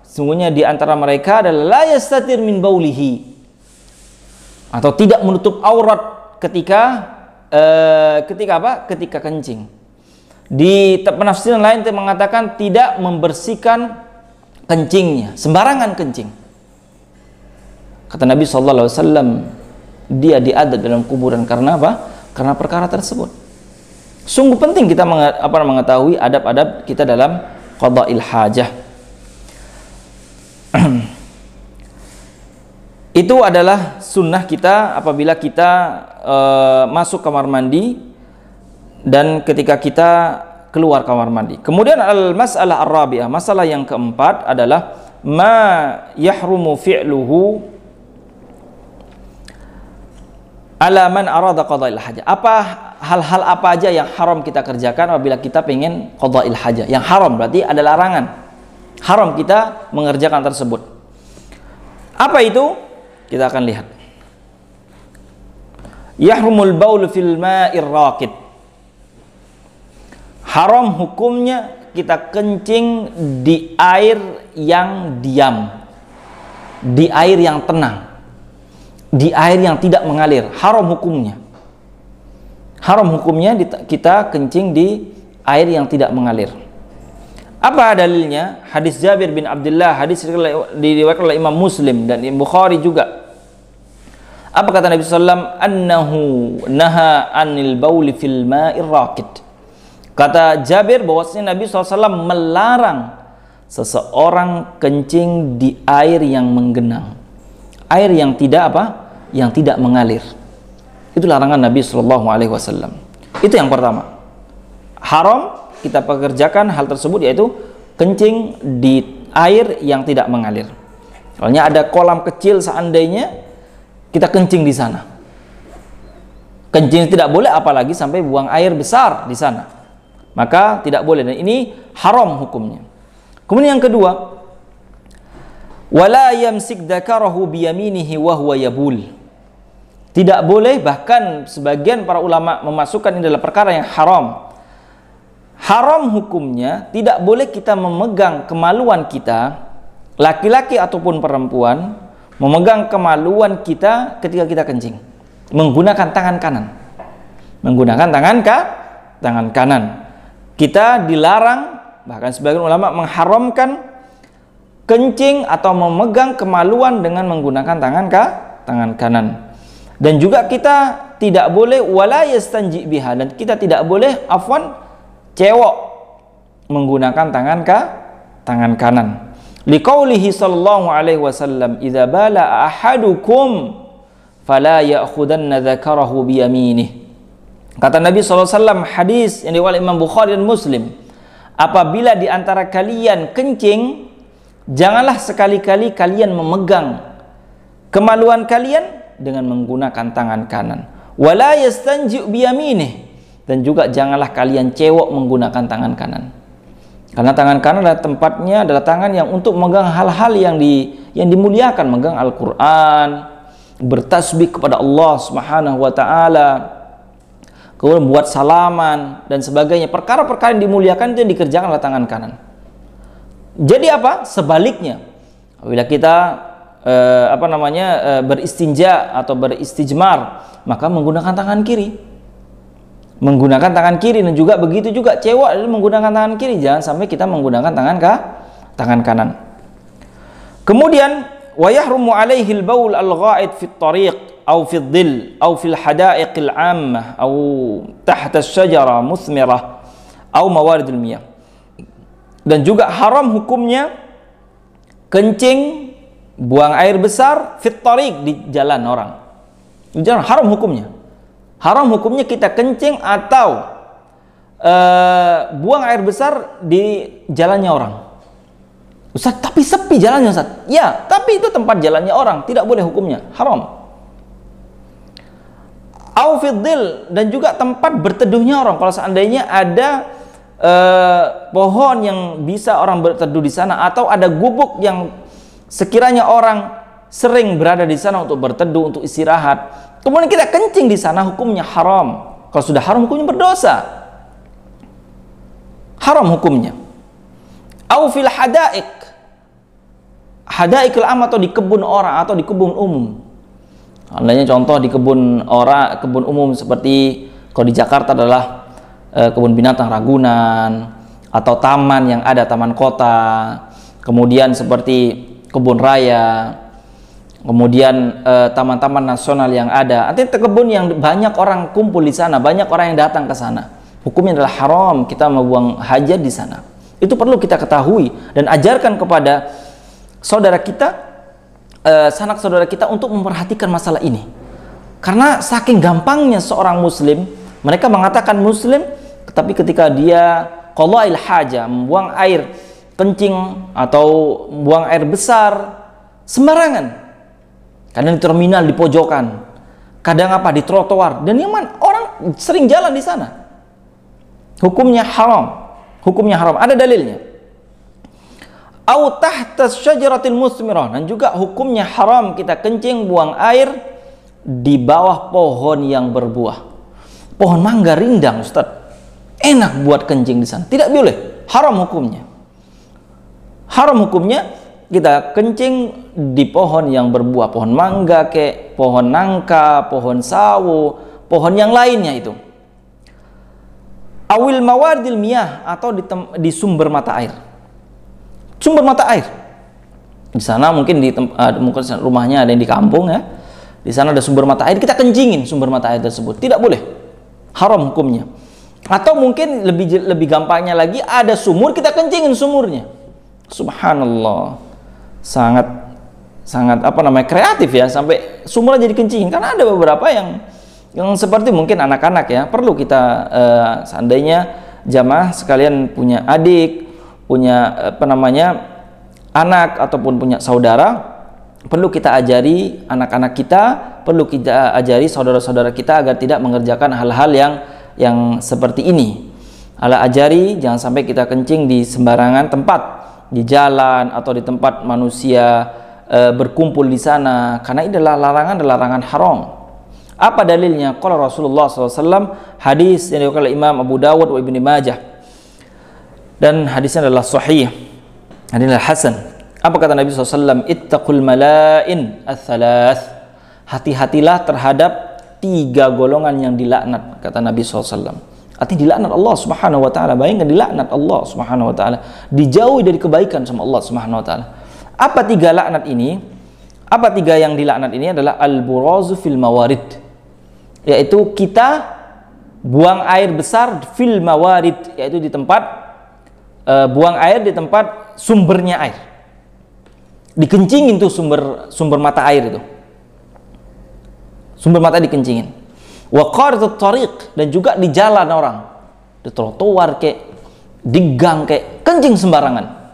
Sungguhnya di antara mereka adalah la yastatir min baulihi, atau tidak menutup aurat ketika apa? Ketika kencing. Di penafsiran lain mengatakan tidak membersihkan kencingnya, sembarangan kencing. Kata Nabi SAW, dia diadab dalam kuburan karena apa? Karena perkara tersebut. Sungguh penting kita mengetahui adab-adab kita dalam qada'il hajah. Itu adalah sunnah kita apabila kita masuk kamar mandi dan ketika kita keluar kamar mandi. Kemudian al-mas'alah ar-rabi'ah, masalah yang keempat adalah ma yahrumu fi'luhu ala man arada qada'il hajah. Hal-hal apa aja yang haram kita kerjakan apabila kita pengen qada'il hajah. Yang haram berarti ada larangan. Haram kita mengerjakan tersebut. Apa itu? Kita akan lihat. Yahrumul baul fil ma'ir raqid. Haram hukumnya kita kencing di air yang diam, di air yang tenang, di air yang tidak mengalir. Haram hukumnya. Haram hukumnya kita kencing di air yang tidak mengalir. Apa dalilnya? Hadis Jabir bin Abdullah, hadis diriwayatkan oleh Imam Muslim dan Imam Bukhari juga. Apa kata Nabi SAW? Annahu naha anil bauli fil ma'ir raqid. Kata Jabir bahwasanya Nabi SAW melarang seseorang kencing di air yang menggenang, air yang tidak apa? Yang tidak mengalir. Itu larangan Nabi SAW. Itu yang pertama. Haram kita pekerjakan hal tersebut, yaitu kencing di air yang tidak mengalir. Soalnya ada kolam kecil, seandainya kita kencing di sana, kencing tidak boleh, apalagi sampai buang air besar di sana, maka tidak boleh, dan ini haram hukumnya. Kemudian yang kedua, wala yamsik dzakarahu biyaminihi wa huwa yabul. Tidak boleh, bahkan sebagian para ulama memasukkan ini adalah perkara yang haram. Haram hukumnya tidak boleh kita memegang kemaluan kita, laki-laki ataupun perempuan, memegang kemaluan kita ketika kita kencing menggunakan tangan kanan. Menggunakan tangan kanan. Kita dilarang, bahkan sebagian ulama mengharamkan kencing atau memegang kemaluan dengan menggunakan tangan kanan. Dan juga kita tidak boleh wala yastanji biha, dan kita tidak boleh cewek menggunakan tangan kanan. Liqaulihi sallallahu alaihi wasallam, "Idza bala ahadukum fala ya'khudanna dzakarahu biyaminih." Kata Nabi sallallahu alaihi wasallam, hadis yang diriwayatkan Imam Bukhari dan Muslim, apabila di antara kalian kencing, janganlah sekali-kali kalian memegang kemaluan kalian dengan menggunakan tangan kanan. Wala yastanji biyaminih, dan juga janganlah kalian cewek menggunakan tangan kanan. Karena tangan kanan adalah tempatnya, adalah tangan yang untuk memegang hal-hal yang dimuliakan, memegang Al-Quran, bertasbih kepada Allah Subhanahu wa Ta'ala, kemudian buat salaman dan sebagainya. Perkara-perkara yang dimuliakan itu yang dikerjakan oleh tangan kanan. Jadi apa? Sebaliknya, apabila kita beristinja atau beristijmar, maka menggunakan tangan kiri. Menggunakan tangan kiri, dan juga begitu juga cewek menggunakan tangan kiri, jangan sampai kita menggunakan tangan kanan. Kemudian wa yahrumu alaihi al-baul al-gha'id fi at-tariq aw fi ad-dhill aw fi al-hada'iq al-'ammah aw tahta asy-syajara muthmirah aw mawarid al-miyah. Dan juga haram hukumnya kencing, buang air besar fi at-tariq, di jalan orang. Di jalan haram hukumnya. Haram hukumnya kita kencing atau buang air besar di jalannya orang. Ustaz, tapi sepi jalannya Ustaz. Ya, tapi itu tempat jalannya orang, tidak boleh hukumnya, haram. Au fiddil, dan juga tempat berteduhnya orang. Kalau seandainya ada pohon yang bisa orang berteduh di sana, atau ada gubuk yang sekiranya orang sering berada di sana untuk berteduh, untuk istirahat, kemudian kita kencing di sana, hukumnya haram. Kalau sudah haram, hukumnya berdosa. Haram hukumnya. Au fil hadaik, hadaikul am, atau di kebun orang atau di kebun umum. Andainya contoh di kebun orang, kebun umum seperti kalau di Jakarta adalah kebun binatang Ragunan, atau taman yang ada, taman kota, kemudian seperti kebun raya, kemudian taman-taman nasional yang ada, artinya kebun yang banyak orang kumpul di sana, banyak orang yang datang ke sana, hukumnya adalah haram kita membuang hajat di sana. Itu perlu kita ketahui dan ajarkan kepada saudara kita, sanak saudara kita, untuk memperhatikan masalah ini. Karena saking gampangnya seorang muslim, mereka mengatakan muslim, tapi ketika dia qada'il haja, membuang air kencing atau buang air besar sembarangan, kadang di terminal, di pojokan, kadang apa di trotoar, dan yang mana orang sering jalan di sana, hukumnya haram. Hukumnya haram, ada dalilnya. Au tahta syajaratil musmirah, dan juga hukumnya haram kita kencing, buang air di bawah pohon yang berbuah. Pohon mangga rindang, Ustaz, enak buat kencing di sana, tidak boleh, haram hukumnya. Haram hukumnya kita kencing di pohon yang berbuah, pohon mangga kek, pohon nangka, pohon sawo, pohon yang lainnya itu. Awil mawaridil miyah, atau di sumber mata air. Sumber mata air. Di sana mungkin mungkin rumahnya ada yang di kampung ya. Di sana ada sumber mata air, kita kencingin sumber mata air tersebut. Tidak boleh. Haram hukumnya. Atau mungkin lebih gampangnya lagi, ada sumur, kita kencingin sumurnya. Subhanallah. Sangat kreatif ya, sampai sumur aja dikencingin. Karena ada beberapa yang seperti mungkin anak-anak ya, perlu kita seandainya jamaah sekalian punya adik, punya anak ataupun punya saudara, perlu kita ajari anak-anak kita, perlu kita ajari saudara-saudara kita agar tidak mengerjakan hal-hal yang seperti ini. Ajari jangan sampai kita kencing di sembarangan tempat, di jalan atau di tempat manusia berkumpul di sana, karena ini adalah larangan haram. Apa dalilnya? Qala Rasulullah SAW, hadis yang diriwayatkan oleh Imam Abu Dawud wa Ibnu Majah, dan hadisnya adalah sahih, hadisnya hasan. Apa kata Nabi SAW? Ittaqul malain ats-tsalaats, hati-hatilah terhadap 3 golongan yang dilaknat, kata Nabi SAW. Artinya dilaknat Allah Subhanahu wa taala. Bayangkan, dilaknat Allah Subhanahu wa taala, dijauhi dari kebaikan sama Allah Subhanahu wa taala. Apa 3 laknat ini? Apa 3 yang dilaknat ini? Adalah al-burazu fil mawarid, yaitu kita buang air besar fil mawarid, yaitu di tempat buang air di tempat sumbernya air, dikencingin tuh sumber mata air itu, sumber mata dikencingin. Wa qaridut tariq, dan juga di jalan orang, di trotoar kek, di gang kek, kencing sembarangan.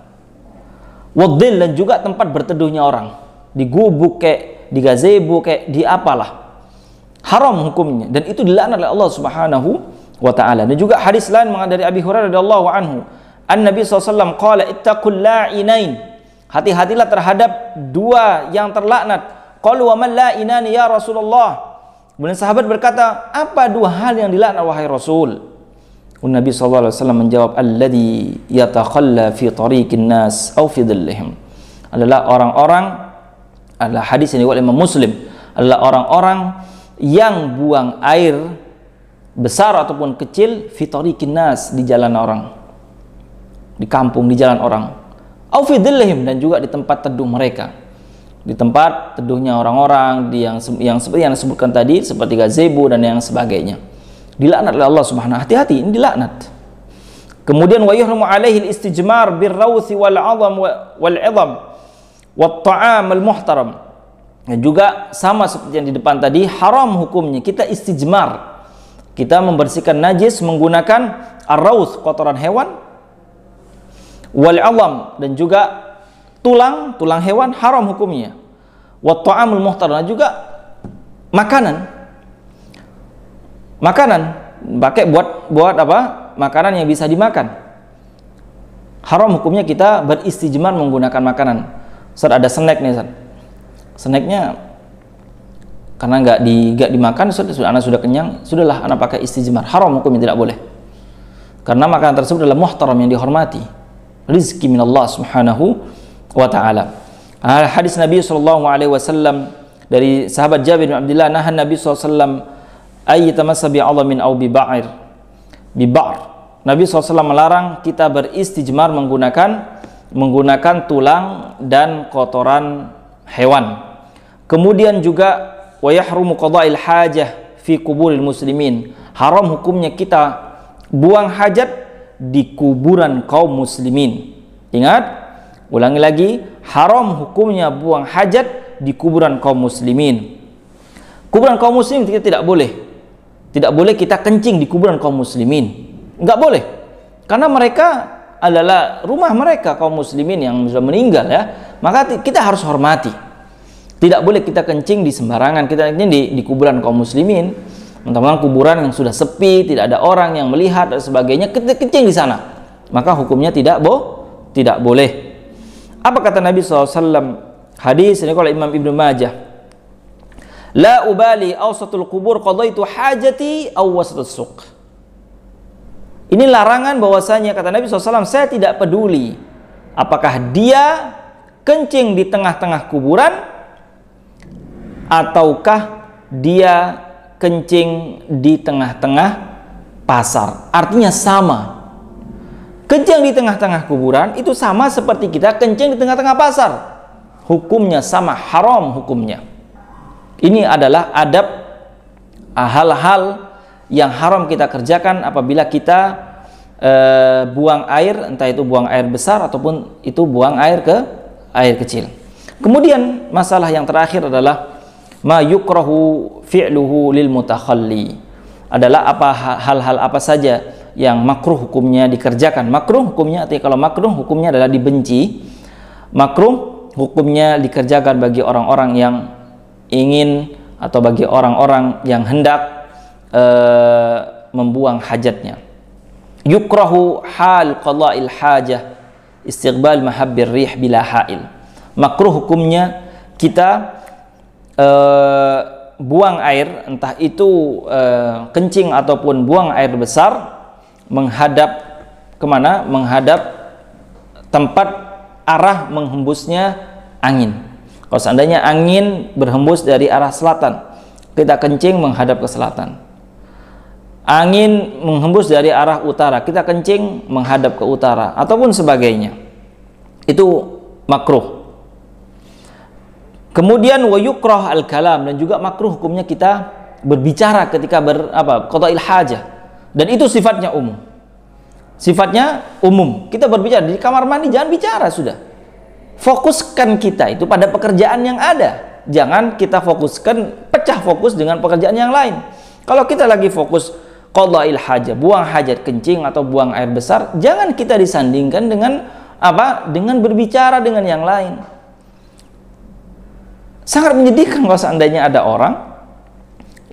Wadil, dan juga tempat berteduhnya orang, di gubuk kek, di gazebo kek, di apalah, haram hukumnya, dan itu dilaknat oleh Allah Subhanahu wa taala. Dan juga hadis lain dari Abi Hurairah radhiyallahu anhu, An-Nabi SAW qala ittaqul la'inain, hati-hatilah terhadap 2 yang terlaknat. Qalu wa man la'inani ya Rasulullah, kemudian sahabat berkata, apa 2 hal yang dilaknat wahai Rasul? Nabi SAW menjawab, alladhi yatakhalla fi tariqin nas aw fi dhillihim, adalah orang-orang, adalah hadis yang diriwayatkan Imam Muslim, adalah orang-orang yang buang air besar ataupun kecil fi tariqin nas, di jalan orang, di kampung, di jalan orang, au fi dhillihim, dan juga di tempat teduh mereka, di tempat teduhnya orang-orang, yang seperti yang disebutkan tadi, seperti gazebo dan yang sebagainya. Dilaknat oleh Allah Subhanahu. Hati-hati, ini dilaknat. Kemudian wa yuhramu alaihi al-istijmar bir-rawthi wal-'azam wal-'idham wat-ta'am al-muhtaram. Dan juga sama seperti yang di depan tadi, haram hukumnya kita istijmar, kita membersihkan najis menggunakan ar-rawth, kotoran hewan, wal-'azam, dan juga tulang hewan, haram hukumnya. Wat-ta'am al-muhtaram, dan juga makanan pakai buat apa? makanan yang bisa dimakan. Haram hukumnya kita beristijmar menggunakan makanan. Ustaz, ada snack nih Ustaz. Snacknya karena nggak dimakan, anak sudah kenyang, sudahlah anak pakai istijmar. Haram hukumnya, tidak boleh. Karena makanan tersebut adalah muhtaram, yang dihormati. Rizki minallah subhanahu wa ta'ala. Hadis Nabi SAW dari sahabat Jabir bin Abdullah, nahan Nabi SAW ayyatamassa bi'adhamin aw biba'r. Nabi SAW melarang kita beristijmar menggunakan tulang dan kotoran hewan. Kemudian juga wa yahrumu qada'il hajah fi kuburil muslimin. Haram hukumnya kita buang hajat di kuburan kaum muslimin. Ingat, ulangi lagi, haram hukumnya buang hajat di kuburan kaum muslimin. Kuburan kaum muslimin kita tidak boleh. Tidak boleh kita kencing di kuburan kaum muslimin. Enggak boleh. Karena mereka adalah rumah mereka, kaum muslimin yang sudah meninggal ya. Maka kita harus hormati. Tidak boleh kita kencing di sembarangan, kita kencing di kuburan kaum muslimin. Mentang-mentang kuburan yang sudah sepi, tidak ada orang yang melihat dan sebagainya, kita kencing di sana. Maka hukumnya tidak boleh. Apa kata Nabi SAW? Hadis ini kalau Imam Ibnu Majah. La ubali awsatul kubur qadaitu hajati aw wasatus suq. Ini larangan bahwasanya kata Nabi SAW, saya tidak peduli apakah dia kencing di tengah-tengah kuburan ataukah dia kencing di tengah-tengah pasar. Artinya sama. Kencing di tengah-tengah kuburan itu sama seperti kita kencing di tengah-tengah pasar. Hukumnya sama, haram hukumnya. Ini adalah adab hal-hal yang haram kita kerjakan apabila kita buang air, entah itu buang air besar ataupun itu buang air kecil. Kemudian masalah yang terakhir adalah ma yukrahu fi'luhu lil mutakhalli, adalah hal-hal apa saja yang makruh hukumnya dikerjakan. Makruh hukumnya, artinya kalau makruh hukumnya adalah dibenci. Makruh hukumnya dikerjakan bagi orang-orang yang ingin atau bagi orang-orang yang hendak membuang hajatnya. Yukrahu hal qada'il hajah istiqbal mahabbir rih bila hail. Makruh hukumnya kita buang air, entah itu kencing ataupun buang air besar, menghadap kemana? Menghadap tempat arah menghembusnya angin. Kalau seandainya angin berhembus dari arah selatan, kita kencing menghadap ke selatan. Angin menghembus dari arah utara, kita kencing menghadap ke utara, ataupun sebagainya. Itu makruh. Kemudian wa yukrah al-kalam, dan juga makruh hukumnya kita berbicara ketika qada'il hajah, dan itu sifatnya umum. Sifatnya umum. Kita berbicara di kamar mandi, jangan bicara sudah. Fokuskan kita itu pada pekerjaan yang ada. Jangan kita pecah fokus dengan pekerjaan yang lain. Kalau kita lagi fokus qada'il hajah, buang hajat, kencing atau buang air besar, jangan kita disandingkan dengan dengan berbicara dengan yang lain. Sangat menyedihkan kalau seandainya ada orang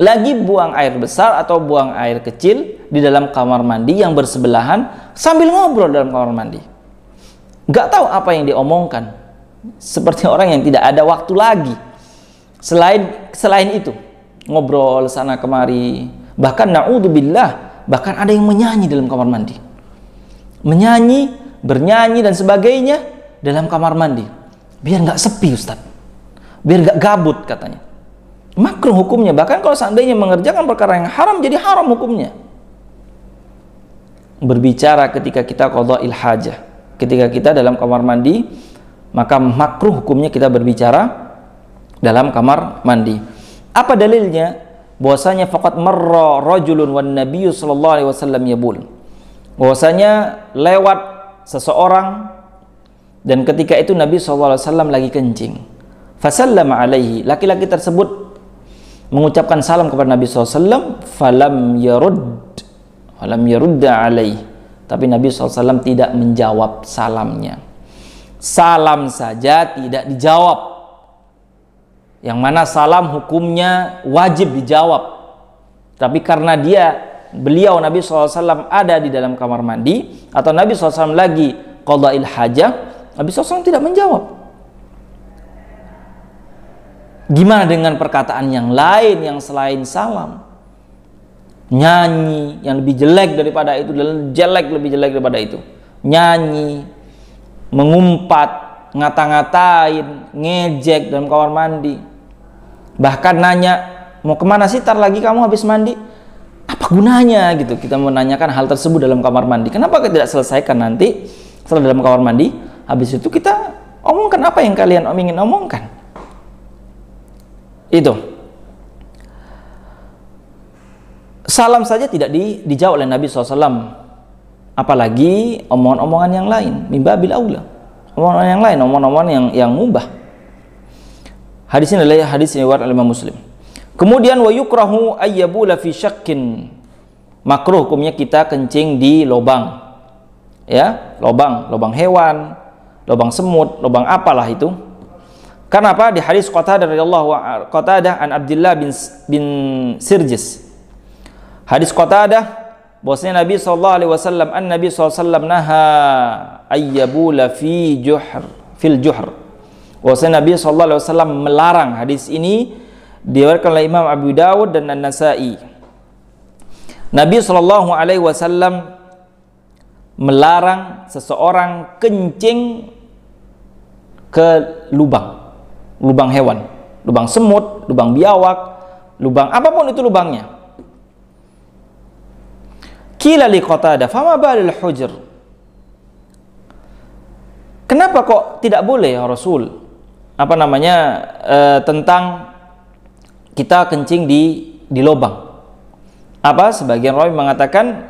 lagi buang air besar atau buang air kecil di dalam kamar mandi yang bersebelahan sambil ngobrol dalam kamar mandi. Gak tahu apa yang diomongkan. Seperti orang yang tidak ada waktu lagi. Selain itu, ngobrol sana kemari. Bahkan na'udzubillah, bahkan ada yang menyanyi dalam kamar mandi. Menyanyi, bernyanyi dan sebagainya dalam kamar mandi. Biar gak sepi, Ustaz. Biar gak gabut katanya. Makruh hukumnya. Bahkan kalau seandainya mengerjakan perkara yang haram, jadi haram hukumnya. Berbicara ketika kita qada'il hajah, ketika kita dalam kamar mandi, maka makruh hukumnya kita berbicara dalam kamar mandi. Apa dalilnya? Bahwasanya faqad marra rajulun wan nabiyyu sallallahu alaihi wasallam yabul. Bahwasanya lewat seseorang dan ketika itu Nabi sallallahu alaihi wasallam lagi kencing. Fasallama alaihi, laki-laki tersebut mengucapkan salam kepada Nabi SAW, falam yarudda alaihi, tapi Nabi SAW tidak menjawab salamnya. Salam saja tidak dijawab, yang mana salam hukumnya wajib dijawab, tapi karena dia beliau Nabi SAW ada di dalam kamar mandi atau Nabi SAW lagi qada'il hajah, Nabi SAW tidak menjawab. Gimana dengan perkataan yang lain yang selain salam? Nyanyi yang lebih jelek daripada itu, lebih jelek daripada itu. Nyanyi, mengumpat, ngata-ngatain, ngejek dalam kamar mandi. Bahkan nanya, mau kemana sih tar lagi kamu habis mandi? Apa gunanya gitu? Kita menanyakan hal tersebut dalam kamar mandi. Kenapa kita tidak selesaikan nanti setelah dalam kamar mandi? Habis itu kita omongkan apa yang kalian ingin omongkan. Itu. Salam saja tidak dijawab oleh Nabi SAW, apalagi omongan-omongan yang lain. Mimbabil aula, omongan yang lain, omongan-omongan yang mubah. Hadis ini adalah hadis yang riwayat oleh Imam Muslim. Kemudian wa yukrahu ayyabula fi syakkin, makruh hukumnya kita kencing di lubang, ya, lubang hewan, lubang semut, lubang apalah itu. Karena apa? Di hadis Qatadah an Abdullah bin Sirjis. Hadis Qatadah bahwasanya Nabi SAW Nabi SAW naha ayyabula fil juhr. Bahwasanya Nabi SAW melarang. Hadis ini diriwayatkan oleh Imam Abu Dawud dan An-Nasa'i. Nabi SAW melarang seseorang kencing ke lubang hewan, lubang semut, lubang biawak, lubang apapun itu lubangnya. Qila li Qatadah, fama balil hujr? Kenapa kok tidak boleh ya Rasul? Tentang kita kencing di lubang. Apa? Sebagian rawi mengatakan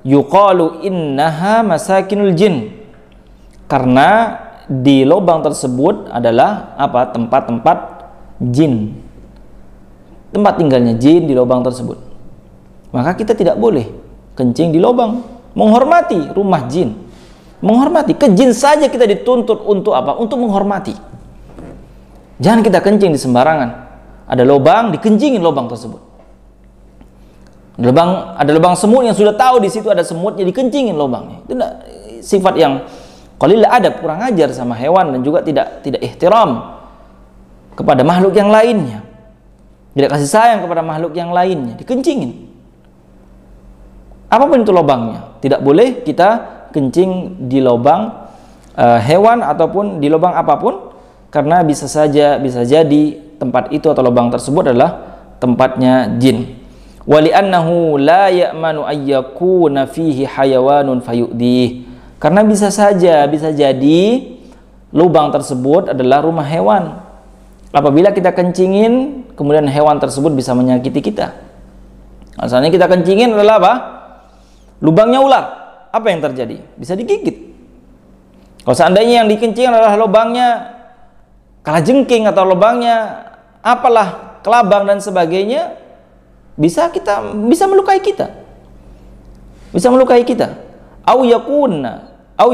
yuqalu innaha masakinul jin. Karena di lubang tersebut adalah apa? Tempat-tempat jin. Tempat tinggalnya jin di lubang tersebut. Maka kita tidak boleh kencing di lubang, menghormati rumah jin, menghormati ke jin saja kita dituntut untuk apa? Untuk menghormati. Jangan kita kencing di sembarangan. Ada lubang, dikencingin lubang tersebut. Ada lubang semut yang sudah tahu di situ ada semutnya, dikencingin lubangnya. Itu sifat yang qalil adab, kurang ajar sama hewan dan juga tidak ihtiram kepada makhluk yang lainnya. Tidak kasih sayang kepada makhluk yang lainnya, dikencingin. Apapun itu lubangnya, tidak boleh kita kencing di lubang hewan ataupun di lubang apapun, karena bisa jadi tempat itu atau lubang tersebut adalah tempatnya jin. Wali annahu la ya'manu ayyakuna fihi hayawanun fayu'dih. Karena bisa jadi lubang tersebut adalah rumah hewan. Apabila kita kencingin, kemudian hewan tersebut bisa menyakiti kita. Asalnya kita kencingin adalah apa? Lubangnya ular, apa yang terjadi? Bisa digigit. Kalau seandainya yang dikencing adalah lubangnya kalajengking atau lubangnya apalah, kelabang dan sebagainya, bisa melukai kita. Bisa melukai kita. Au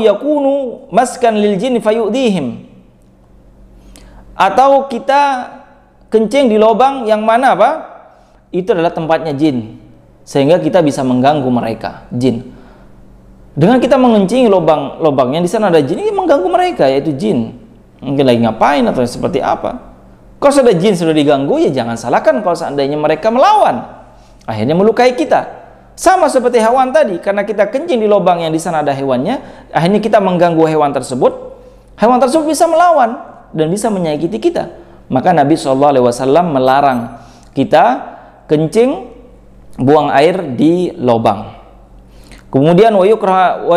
yakunu maskan lil jin fayudihim. Atau kita kencing di lubang yang mana apa? Itu adalah tempatnya jin, sehingga kita bisa mengganggu mereka, jin. Dengan kita mengencingi lubang yang di sana ada jin, ini mengganggu mereka, yaitu jin. Mungkin lagi ngapain atau seperti apa. Kalau sudah jin sudah diganggu, ya jangan salahkan kalau seandainya mereka melawan, akhirnya melukai kita. Sama seperti hewan tadi, karena kita kencing di lubang yang di sana ada hewannya, akhirnya kita mengganggu hewan tersebut. Hewan tersebut bisa melawan dan bisa menyakiti kita. Maka Nabi SAW melarang kita kencing, buang air di lubang. Kemudian wa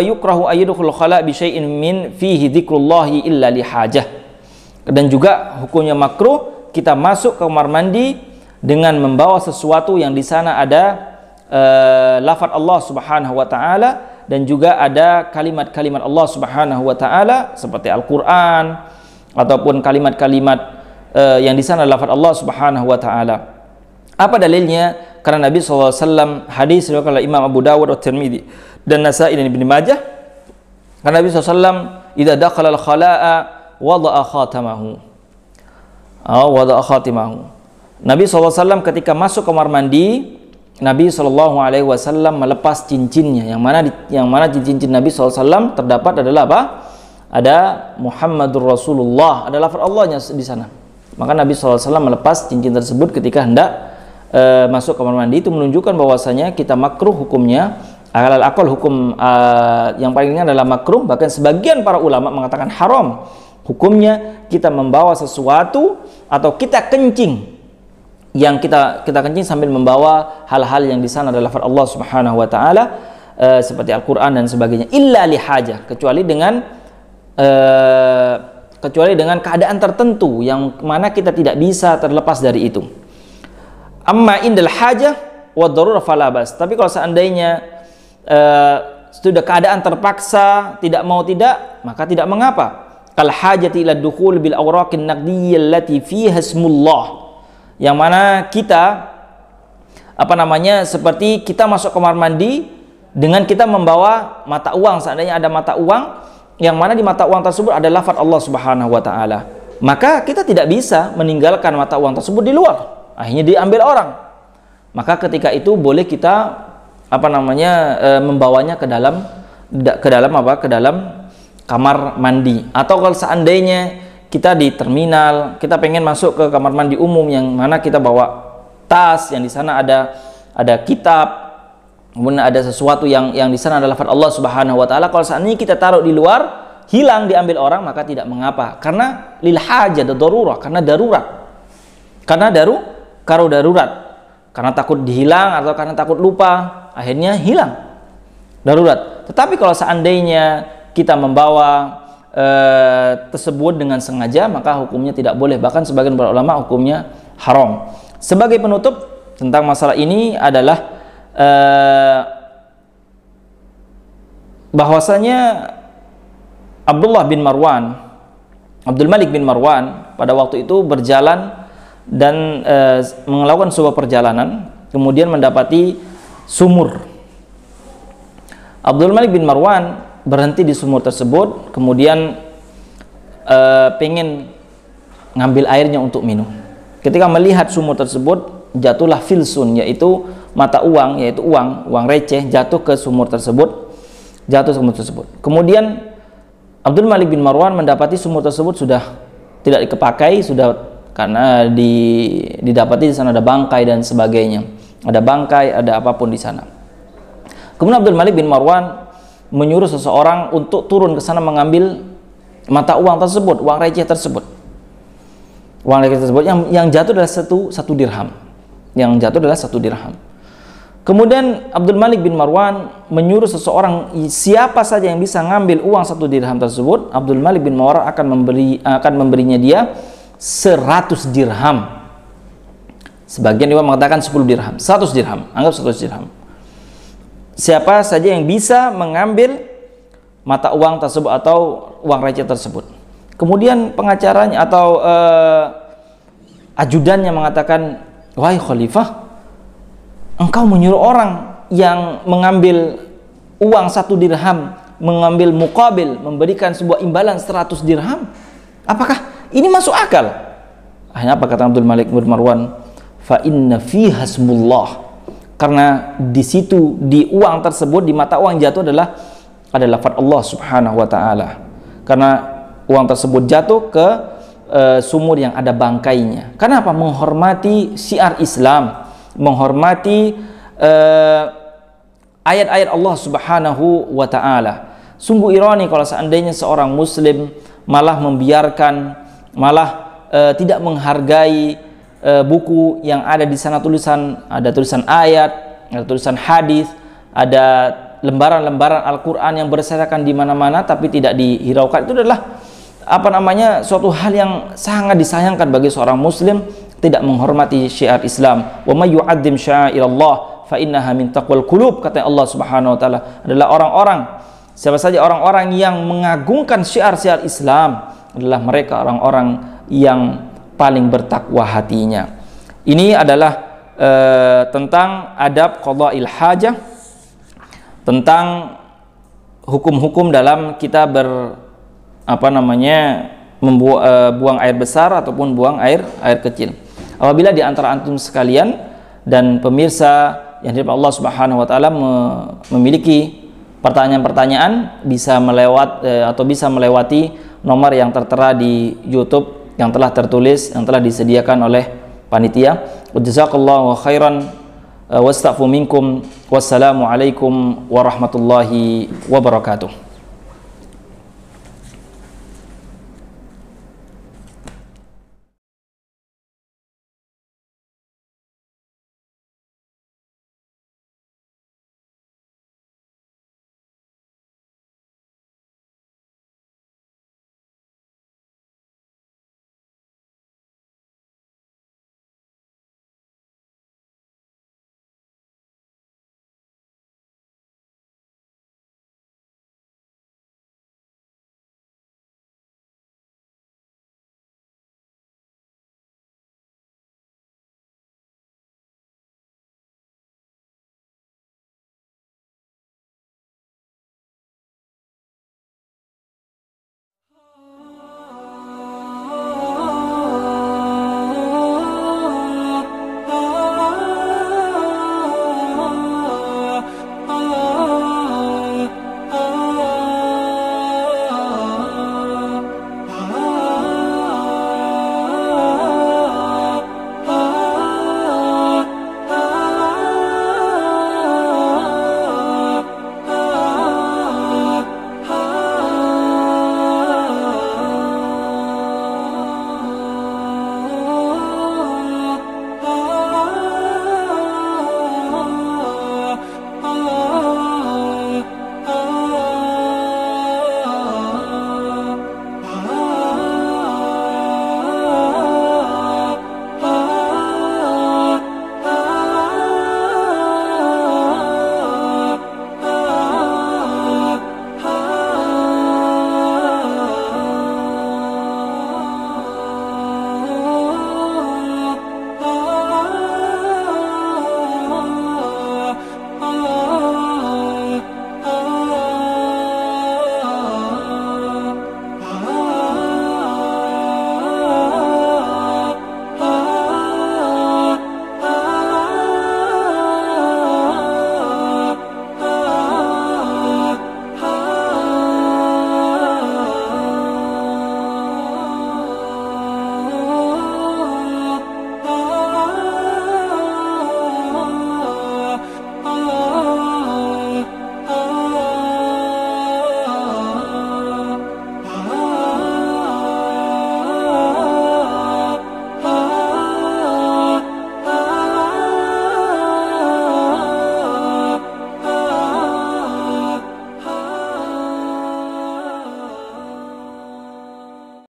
yukrahu ayyadkhul khala bi syai'in min fihi dzikrullahi illa li hajah. Dan juga hukumnya makruh kita masuk ke kamar mandi dengan membawa sesuatu yang di sana ada lafaz Allah Subhanahu wa taala dan juga ada kalimat-kalimat Allah Subhanahu wa taala seperti Al-Qur'an ataupun kalimat-kalimat yang di sana lafaz Allah Subhanahu wa taala. Apa dalilnya? Karena Nabi SAW, hadis riwayat oleh Imam Abu Dawud, At-Tirmidzi dan Nasa'i dan Ibnu Majah, karena Nabi SAW idza dakhala al-khala'a wada'a khatamahu. Wada'a khatimahu. Nabi SAW ketika masuk kamar mandi, Nabi SAW melepas cincinnya, yang mana di cincin Nabi SAW terdapat adalah apa? Ada Muhammadur Rasulullah, ada lafaz Allahnya di sana. Maka Nabi SAW melepas cincin tersebut ketika hendak masuk kamar mandi. Itu menunjukkan bahwasanya kita makruh hukumnya, alal aqal hukum yang paling ringan adalah makruh. Bahkan sebagian para ulama mengatakan haram hukumnya kita membawa sesuatu atau kita kencing, yang kita kencing sambil membawa hal-hal yang di sana adalah lafaz Allah Subhanahu wa taala, seperti Al-Qur'an dan sebagainya, illa li hajah, kecuali dengan keadaan tertentu yang mana kita tidak bisa terlepas dari itu. Amma indal hajah wa darurah fala bas. Tapi kalau seandainya sudah keadaan terpaksa, tidak mau tidak, maka tidak mengapa. Kal hajati ila dukhul bil awraqin naqdiyyah allati fiha ismullah, yang mana kita seperti kita masuk kamar mandi dengan kita membawa mata uang, seandainya ada mata uang yang mana di mata uang tersebut ada lafaz Allah Subhanahu wa taala, maka kita tidak bisa meninggalkan mata uang tersebut di luar, akhirnya diambil orang. Maka ketika itu boleh kita membawanya ke dalam kamar mandi. Atau kalau seandainya kita di terminal, kita pengen masuk ke kamar mandi umum yang mana kita bawa tas yang di sana ada kitab, kemudian ada sesuatu yang di sana adalah lafaz Allah Subhanahu wa taala. Kalau seandainya kita taruh di luar, hilang diambil orang, maka tidak mengapa. Karena lil hajah darurah, karena darurat. Karena darurat. Karena takut dihilang atau karena takut lupa, akhirnya hilang. Darurat. Tetapi kalau seandainya kita membawa tersebut dengan sengaja, maka hukumnya tidak boleh. Bahkan sebagian para ulama hukumnya haram. Sebagai penutup tentang masalah ini adalah bahwasanya Abdul Malik bin Marwan pada waktu itu berjalan dan melakukan sebuah perjalanan, kemudian mendapati sumur. Abdul Malik bin Marwan berhenti di sumur tersebut, kemudian pengen ngambil airnya untuk minum. Ketika melihat sumur tersebut, jatuhlah filsun, yaitu mata uang, yaitu uang receh, jatuh ke sumur tersebut. Kemudian Abdul Malik bin Marwan mendapati sumur tersebut sudah tidak dipakai, sudah karena didapati di sana ada bangkai dan sebagainya. Ada bangkai, ada apapun di sana. Kemudian Abdul Malik bin Marwan menyuruh seseorang untuk turun ke sana mengambil mata uang tersebut, uang receh tersebut. Uang receh tersebut yang jatuh adalah satu dirham. Yang jatuh adalah 1 dirham. Kemudian Abdul Malik bin Marwan menyuruh seseorang, siapa saja yang bisa ngambil uang 1 dirham tersebut, Abdul Malik bin Marwan akan memberinya dia 100 dirham. Sebagian juga mengatakan 10 dirham, 100 dirham, anggap 100 dirham. Siapa saja yang bisa mengambil mata uang tersebut atau uang receh tersebut. Kemudian pengacaranya atau ajudannya mengatakan, wahai khalifah, engkau menyuruh orang yang mengambil uang 1 dirham, mengambil muqabil, memberikan sebuah imbalan 100 dirham. Apakah ini masuk akal? Akhirnya apa kata Abdul Malik bin Marwan? Fa inna fiha hasbullah. Karena di situ, di uang tersebut, di mata uang jatuh adalah lafaz Allah Subhanahu wa taala. Karena uang tersebut jatuh ke sumur yang ada bangkainya. Kenapa? Menghormati syiar Islam, menghormati ayat-ayat Allah Subhanahu wa taala. Sungguh ironi kalau seandainya seorang muslim malah membiarkan, malah tidak menghargai buku yang ada di sana, ada tulisan ayat, ada tulisan hadis, ada lembaran-lembaran Al-Qur'an yang berserakan di mana-mana tapi tidak dihiraukan. Itu adalah suatu hal yang sangat disayangkan bagi seorang muslim, tidak menghormati syiar Islam. Wa may yu'azzim sya'airallah fa innaha min taqwal qulub, kata Allah Subhanahu wa taala, adalah orang-orang, siapa saja orang-orang yang mengagungkan syiar-syiar Islam adalah mereka orang-orang yang paling bertakwa hatinya. Ini adalah tentang adab qada'il hajah, tentang hukum-hukum dalam kita buang air besar ataupun buang air kecil. Apabila di antara antum sekalian dan pemirsa yang di Allah Subhanahu wa taala memiliki pertanyaan-pertanyaan bisa melewati nomor yang tertera di YouTube yang telah tertulis, yang telah disediakan oleh panitia. Jazakallahu khairan wastaghfiru minkum. Wassalamu alaikum warahmatullahi wabarakatuh.